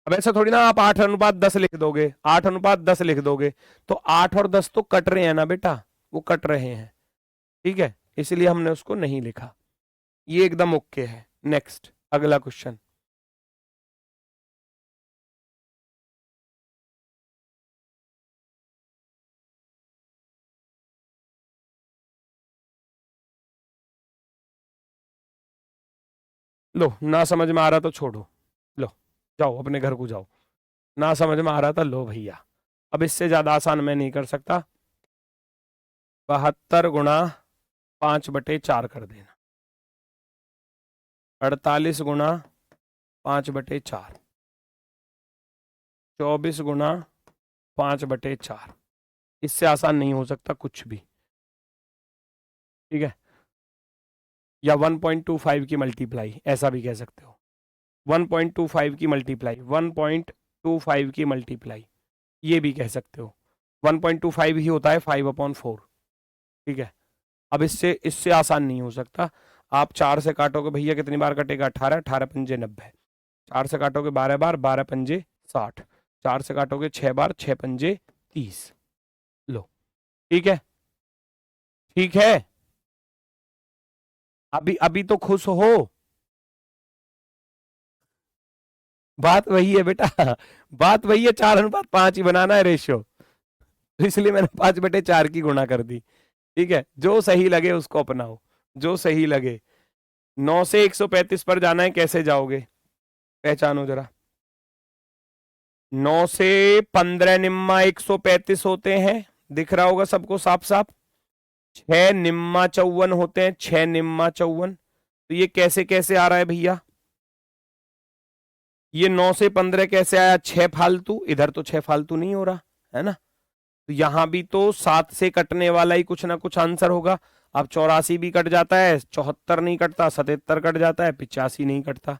अब ऐसा थोड़ी ना आप 8:10 लिख दोगे, 8:10 लिख दोगे, तो 8 और 10 तो कट रहे हैं ना बेटा, वो कट रहे हैं। ठीक है, इसलिए हमने उसको नहीं लिखा। ये एकदम ओके है। नेक्स्ट, अगला क्वेश्चन। लो, ना समझ में आ रहा तो छोड़ो, लो जाओ अपने घर को जाओ। ना समझ में आ रहा था, लो भैया, अब इससे ज्यादा आसान मैं नहीं कर सकता। 72 गुणा 5/4 कर देना। 48 गुणा 5/4। 24 गुणा 5/4। इससे आसान नहीं हो सकता कुछ भी। ठीक है, या 1.25 की मल्टीप्लाई, ऐसा भी कह सकते हो। 1.25 की मल्टीप्लाई, 1.25 की मल्टीप्लाई, ये भी कह सकते हो। 1.25 ही होता है 5/4। ठीक है, अब इससे इससे आसान नहीं हो सकता। आप 4 से काटोगे भैया, कितनी बार कटेगा? 18, 18 पंजे 90। 4 से काटोगे 12 बार, 12 पंजे 60। 4 से काटोगे 6 बार, 6 पंजे 30। लो, ठीक है, ठीक है। अभी अभी तो खुश हो। बात वही है बेटा, बात वही है, 4:5 ही बनाना है रेशियो, तो इसलिए मैंने 5/4 की गुणा कर दी। ठीक है, जो सही लगे उसको अपनाओ, जो सही लगे। 9 से 135 पर जाना है, कैसे जाओगे? पहचानो जरा। 9 से 15 निम्मा 135 होते हैं, दिख रहा होगा सबको साफ साफ। 6 निम्मा 54 होते हैं, 6 निम्मा 54। तो ये कैसे कैसे आ रहा है भैया? ये 9 से 15 कैसे आया? 6 फालतू, इधर तो 6 फालतू नहीं हो रहा है ना, तो यहां भी तो 7 से कटने वाला ही कुछ ना कुछ आंसर होगा। अब 84 भी कट जाता है, 74 नहीं कटता, 77 कट जाता है, 85 नहीं कटता।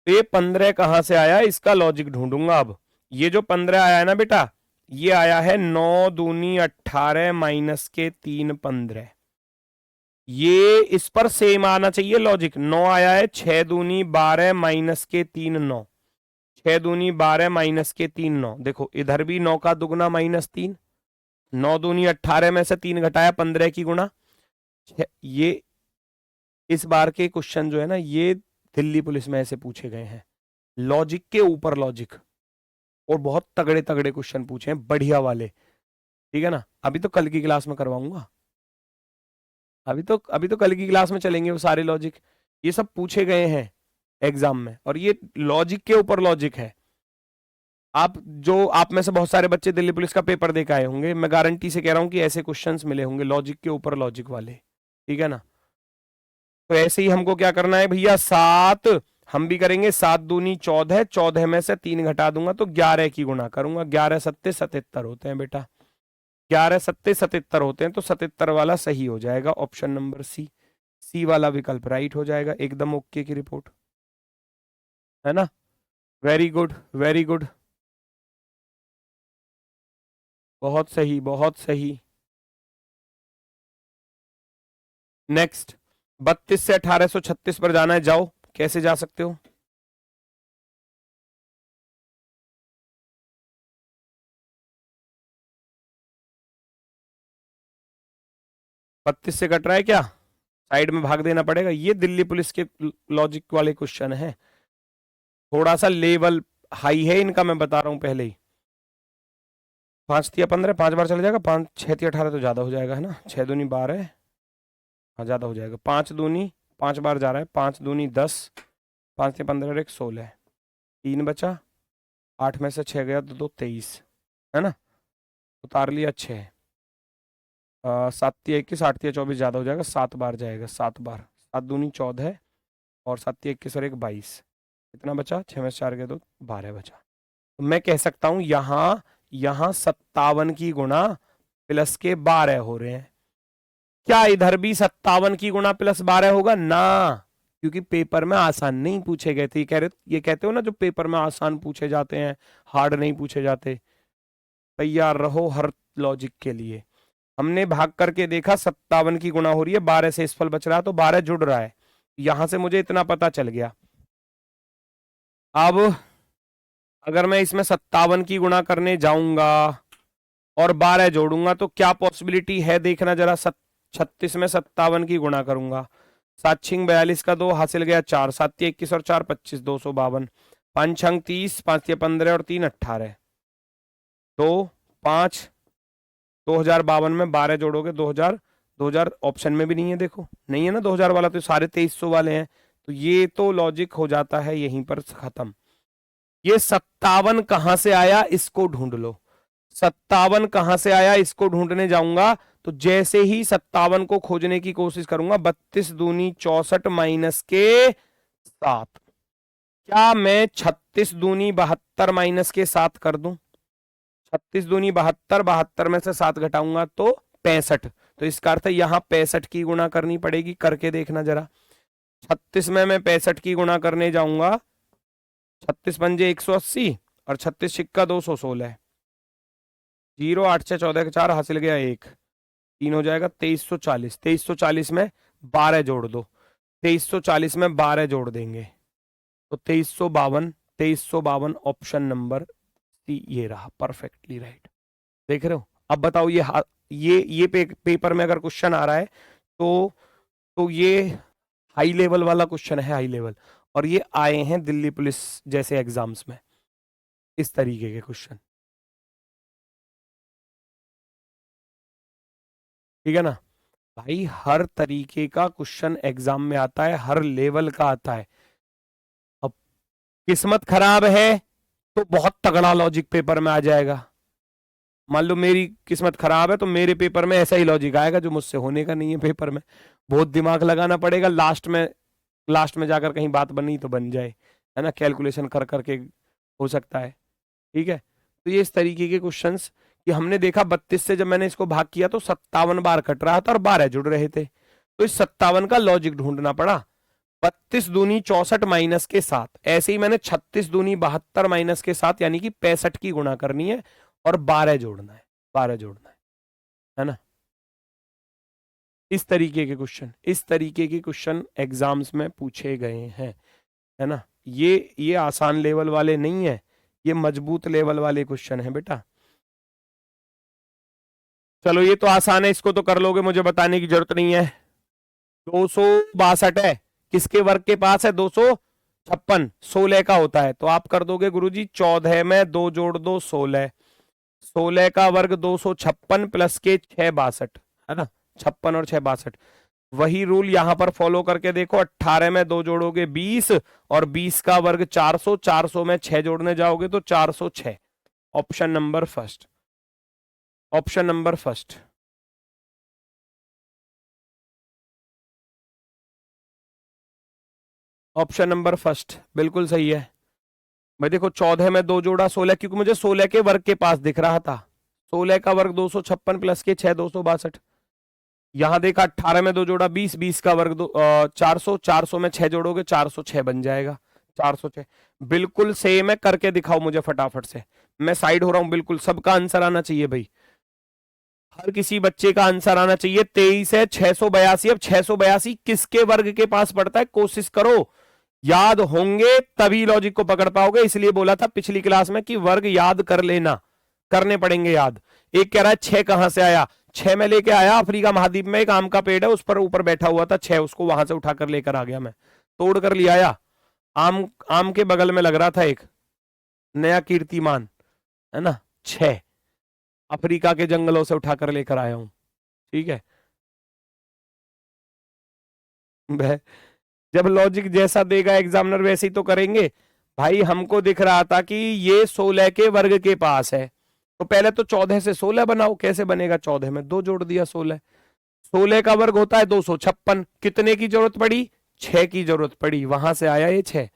तो ये 15 कहां से आया, इसका लॉजिक ढूंढूंगा अब। ये जो 15 आया है ना बेटा, ये आया है 9 दूनी 18 माइनस के 3 15। ये इस पर सेम आना चाहिए लॉजिक। 9 आया है 6 दूनी 12 माइनस के 3 9। 6 दूनी 12 माइनस के 3 9। देखो इधर भी 9 का दुगना -3। 9 दूनी 18 में से 3 घटाया 15 की गुणा। ये इस बार के क्वेश्चन जो है ना, ये दिल्ली पुलिस में ऐसे पूछे गए हैं, लॉजिक के ऊपर लॉजिक, और बहुत तगड़े तगड़े क्वेश्चन पूछे हैं, बढ़िया वाले। ठीक है ना, अभी तो कल की क्लास में करवाऊंगा। अभी तो कल की क्लास में चलेंगे वो सारे लॉजिक। ये सब पूछे गए हैं एग्जाम में, और ये लॉजिक के ऊपर लॉजिक है। आप में से बहुत सारे बच्चे दिल्ली पुलिस का पेपर दे के आए होंगे, मैं गारंटी से कह रहा हूं कि ऐसे क्वेश्चंस मिले होंगे लॉजिक के ऊपर लॉजिक वाले। ठीक है ना, तो ऐसे ही हमको क्या करना है भैया, 7 हम भी करेंगे। 7 दूनी 14, 14 में से 3 घटा दूंगा तो 11 की गुणा करूंगा। 11 सत्ते 77 होते हैं बेटा। 11 सत्ते 77 होते हैं, तो 77 वाला सही हो जाएगा, ऑप्शन नंबर सी। सी वाला विकल्प राइट हो जाएगा, एकदम ओके की रिपोर्ट है ना। वेरी गुड, वेरी गुड, बहुत सही, बहुत सही। नेक्स्ट, 32 से 1836 पर जाना है, जाओ, कैसे जा सकते हो? बत्तीस से कट रहा है क्या? साइड में भाग देना पड़ेगा। ये दिल्ली पुलिस के लॉजिक वाले क्वेश्चन है, थोड़ा सा लेवल हाई है इनका, मैं बता रहा हूं पहले ही। 5 तिया 15, 5 बार चला जाएगा, 5 6 तिया 18 तो ज्यादा हो जाएगा, है ना। 6 दूनी 12, हाँ ज्यादा हो जाएगा। 5 दूनी 5 बार जा रहा है, 5 दूनी 10, 5 तिया 15 और 1 16, 3 बचा, 8 में से 6 गया तो 2 23, है ना। उतार लिया 6, 7 तिया 21, 8 तिया 24 ज्यादा हो जाएगा, 7 बार जाएगा, 7 बार, 7 दूनी 14 और 7 तिया 21 और 1 22, कितना बचा? 6 में से 4 गया तो 12 बचा। तो मैं कह सकता हूं यहां 57 की गुणा प्लस के 12 हो रहे हैं। क्या इधर भी 57 की गुणा प्लस 12 होगा ना? क्योंकि पेपर में आसान नहीं पूछे गए थे। ये कहते हो ना, जो पेपर में आसान पूछे जाते हैं, हार्ड नहीं पूछे जाते। तैयार रहो हर लॉजिक के लिए। हमने भाग करके देखा, 57 की गुणा हो रही है, 12 से इस फल बच रहा है, तो 12 जुड़ रहा है। यहां से मुझे इतना पता चल गया। अब अगर मैं इसमें 57 की गुणा करने जाऊंगा और 12 जोड़ूंगा तो क्या पॉसिबिलिटी है, देखना जरा। 36 में 57 की गुणा करूंगा, 7 छिंग 42 का 2 हासिल गया 4, 7 तिया 21 और 4 25, 252, 5 छंग 30, 5 तिया 15 और 3 18, 2 5, 2052 में 12 जोड़ोगे 2000, 2000 ऑप्शन में भी नहीं है, देखो नहीं है ना 2000 वाला, तो सारे 2300 वाले हैं। तो ये तो लॉजिक हो जाता है यहीं पर खत्म। ये 57 कहां से आया, इसको ढूंढ लो। 57 कहां से आया, इसको ढूंढने जाऊंगा तो जैसे ही 57 को खोजने की कोशिश करूंगा, 32 दूनी 64 माइनस के 7, क्या मैं 36 दूनी 72 माइनस के 7 कर दूं? 36 दूनी 72, 72 में से 7 घटाऊंगा तो 65, तो इसका अर्थ है यहां 65 की गुणा करनी पड़ेगी। करके देखना जरा। 36 में मैं 65 की गुणा करने जाऊंगा, 36 पंजे 180 और 36 छिक्का 216, 0 8 6 14 के 4 हासिल गया 1, 3 हो जाएगा 2340। 2340 में 12 जोड़ दो, 2340 में 12 जोड़ देंगे तो 2352, 2352 ऑप्शन नंबर सी ये रहा, परफेक्टली राइट। देख रहे हो? अब बताओ ये पेपर में अगर क्वेश्चन आ रहा है तो ये हाई लेवल वाला क्वेश्चन है, हाई लेवल। और ये आए हैं दिल्ली पुलिस जैसे एग्जाम्स में इस तरीके के क्वेश्चन, ठीक है ना भाई। हर तरीके का क्वेश्चन एग्जाम में आता है, हर लेवल का आता है। अब किस्मत खराब है तो बहुत तगड़ा लॉजिक पेपर में आ जाएगा। मान लो मेरी किस्मत खराब है तो मेरे पेपर में ऐसा ही लॉजिक आएगा जो मुझसे होने का नहीं है पेपर में। बहुत दिमाग लगाना पड़ेगा, लास्ट में जाकर कहीं बात बनी तो बन जाए, है ना। कैलकुलेशन कर करके हो सकता है, ठीक है। तो ये इस तरीके के क्वेश्चंस कि हमने देखा 32 से जब मैंने इसको भाग किया तो 57 बार कट रहा था और 12 जुड़ रहे थे, तो इस 57 का लॉजिक ढूंढना पड़ा। 32 दूनी 64 माइनस के 7, ऐसे ही मैंने 36 दूनी 72 माइनस के 7 यानी कि 65 की गुणा करनी है और 12 जोड़ना है, 12 जोड़ना है ना। इस तरीके के क्वेश्चन एग्जाम्स में पूछे गए हैं, है ना। ये आसान लेवल वाले नहीं है, ये मजबूत लेवल वाले क्वेश्चन है बेटा। चलो ये तो आसान है, इसको तो कर लोगे, मुझे बताने की जरूरत नहीं है। 262 है, किसके वर्ग के पास है? 256, 16 का होता है, तो आप कर दोगे गुरुजी 14 में 2 जोड़ दो 16, 16 का वर्ग 256 प्लस के 6 62, है ना। 56 और 6 62, वही रूल यहां पर फॉलो करके देखो। 18 में 2 जोड़ोगे 20 और 20 का वर्ग 400, 400 में 6 जोड़ने जाओगे तो 406, option number first, option number first. Option number first बिल्कुल सही है भाई। देखो 14 में 2 जोड़ा 16, क्योंकि मुझे 16 के वर्ग के पास दिख रहा था, 16 का वर्ग 256 प्लस के 6 262। यहां देखा 18 में 2 जोड़ा 20, 20 का वर्ग 400, 400 में 6 जोड़ोगे 406 बन जाएगा। 406 बिल्कुल सेम है, करके दिखाओ मुझे फटाफट से। मैं साइड हो रहा हूं बिल्कुल, सबका आंसर आना चाहिए भाई, हर किसी बच्चे का आंसर आना चाहिए। 23 है 682। अब 682 किसके वर्ग के पास पड़ता है, कोशिश करो, याद होंगे तभी लॉजिक को पकड़ पाओगे। इसलिए बोला था पिछली क्लास में कि वर्ग याद कर लेना, करने पड़ेंगे याद। एक कह रहा है 6 कहां से आया, 6 में लेके आया, अफ्रीका महाद्वीप में एक आम का पेड़ है, उस पर ऊपर बैठा हुआ था 6, उसको वहां से उठाकर लेकर आ गया मैं, तोड़ कर ले आया। आम आम के बगल में लग रहा था एक नया कीर्तिमान, है ना, 6 अफ्रीका के जंगलों से उठाकर लेकर आया हूं। ठीक है, जब लॉजिक जैसा देगा एग्जामिनर वैसे ही तो करेंगे भाई। हमको दिख रहा था कि ये 16 के वर्ग के पास है, तो पहले तो 14 से 16 बनाओ। कैसे बनेगा, 14 में 2 जोड़ दिया, 16। 16 का वर्ग होता है 256। कितने की जरूरत पड़ी, 6 की जरूरत पड़ी, वहां से आया ये 6।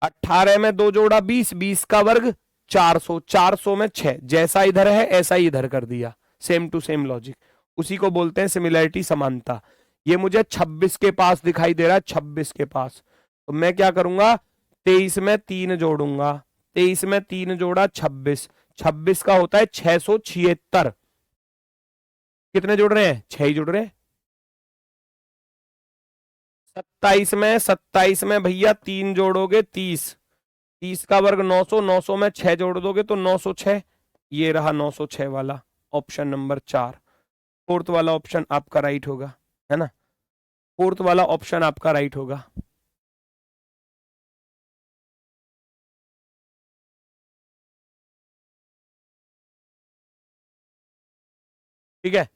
18 में 2 जोड़ा 20, 20 का वर्ग 400, 400 में 6, जैसा इधर है ऐसा ही इधर कर दिया। सेम टू सेम लॉजिक, उसी को बोलते हैं सिमिलैरिटी, समानता। ये मुझे 26 के पास दिखाई दे रहा है, 26 के पास, तो मैं क्या करूंगा, 23 में 3 जोड़ूंगा। 23 में 3 जोड़ा 26, 26 का होता है 676। कितने जोड़ रहे हैं, 6 ही जोड़ रहे हैं। 27 में भैया 3 जोड़ोगे 30, 30 का वर्ग 900, 900 में 6 जोड़ दोगे तो 906। ये रहा 906 वाला, ऑप्शन नंबर 4। फोर्थ वाला ऑप्शन आपका राइट होगा, है ना, फोर्थ वाला ऑप्शन आपका राइट होगा। ठीक है,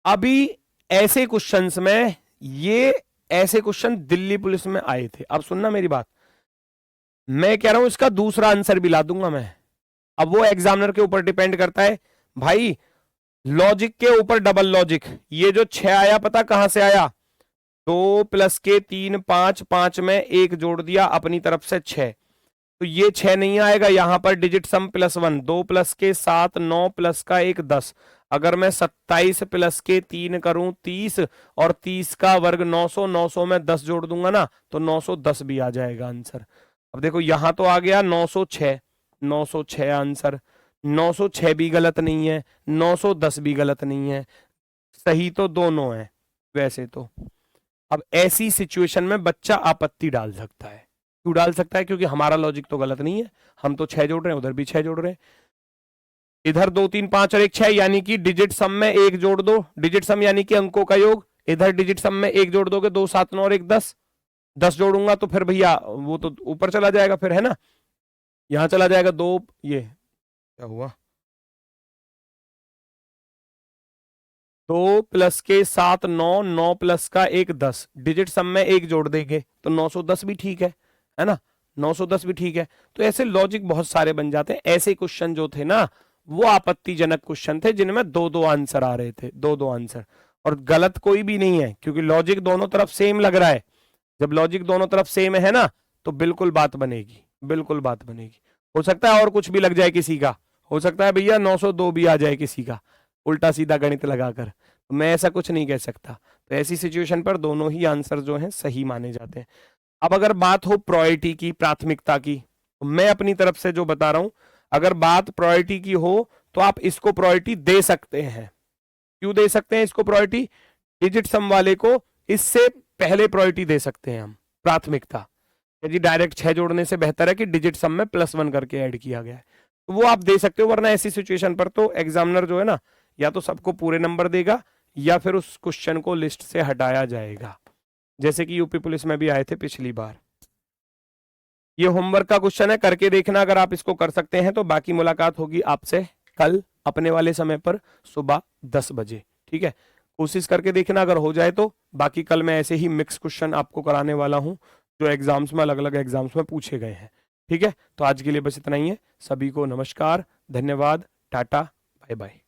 अभी ऐसे क्वेश्चंस में, ये ऐसे क्वेश्चन दिल्ली पुलिस में आए थे। अब सुनना मेरी बात, मैं कह रहा हूं इसका दूसरा आंसर भी ला दूंगा मैं। अब वो एग्जामिनर के ऊपर डिपेंड करता है भाई, लॉजिक के ऊपर डबल लॉजिक। ये जो 6 आया पता कहां से आया, 2 प्लस के 3 5, 5 में 1 जोड़ दिया अपनी तरफ से 6, तो ये 6 नहीं आएगा। यहां पर डिजिट सम +1, 2 प्लस के 7, 9 प्लस का 1 10। अगर मैं 27 प्लस के 3 करूं 30, और 30 का वर्ग 900, 900 में 10 जोड़ दूंगा ना तो 910 भी आ जाएगा आंसर। अब देखो यहां तो आ गया 906, 906 आंसर। 906 भी गलत नहीं है, 910 भी गलत नहीं है, सही तो दोनों है वैसे तो। अब ऐसी सिचुएशन में बच्चा आपत्ति डाल सकता है। क्यों डाल सकता है, क्योंकि हमारा लॉजिक तो गलत नहीं है, हम तो 6 जोड़ रहे हैं, उधर भी 6 जोड़ रहे हैं। इधर 2 3 5 और 1 6, यानी कि डिजिट सम में 1 जोड़ दो, डिजिट सम यानी कि अंकों का योग। इधर डिजिट सम में 1 जोड़ दोगे, 2 7 9 और 1 10, 10 जोड़ूंगा तो फिर भैया वो तो ऊपर चला जाएगा फिर, है ना, यहां चला जाएगा 2। ये क्या हुआ, 2 प्लस के 7 9, 9 प्लस का 1 10, डिजिट सम में 1 जोड़ देंगे तो 910 भी ठीक है ना, 910 भी ठीक है। तो ऐसे लॉजिक बहुत सारे बन जाते हैं। ऐसे क्वेश्चन जो थे ना वो आपत्तिजनक क्वेश्चन थे, जिनमें 2-2 आंसर आ रहे थे, 2-2 आंसर, और गलत कोई भी नहीं है क्योंकि लॉजिक दोनों तरफ सेम लग रहा है। जब लॉजिक दोनों तरफ सेम है ना तो बिल्कुल बात बनेगी, बिल्कुल बात बनेगी। हो सकता है और कुछ भी लग जाए किसी का, हो सकता है भैया 902 भी आ जाए किसी का, उल्टा सीधा गणित लगाकर, तो मैं ऐसा कुछ नहीं कह सकता। तो ऐसी सिचुएशन पर दोनों ही आंसर जो हैं सही माने जाते हैं। अब अगर बात हो प्रायोरिटी की, प्राथमिकता की, तो मैं अपनी तरफ से जो बता रहा हूं, अगर बात प्रायोरिटी की हो तो आप इसको प्रायोरिटी दे सकते हैं। क्यों दे सकते हैं इसको प्रायोरिटी, डिजिट सम वाले को इससे पहले प्रायोरिटी दे सकते हैं हम, प्राथमिकता। जी डायरेक्ट 6 जोड़ने से बेहतर है कि डिजिट सम में +1 करके ऐड किया गया है, तो वो आप दे सकते हो। वरना ऐसी सिचुएशन पर तो एग्जामिनर जो है ना, या तो सबको पूरे नंबर देगा या फिर उस क्वेश्चन को लिस्ट से हटाया जाएगा, जैसे कि यूपी पुलिस में भी आए थे पिछली बार। ये होमवर्क का क्वेश्चन है, करके देखना अगर आप इसको कर सकते हैं तो। बाकी मुलाकात होगी आपसे कल अपने वाले समय पर सुबह 10 बजे, ठीक है। कोशिश करके देखना अगर हो जाए तो। बाकी कल मैं ऐसे ही मिक्स क्वेश्चन आपको कराने वाला हूं जो एग्जाम्स में, अलग अलग एग्जाम्स में पूछे गए हैं, ठीक है। तो आज के लिए बस इतना ही है। सभी को नमस्कार, धन्यवाद, टाटा, बाय बाय।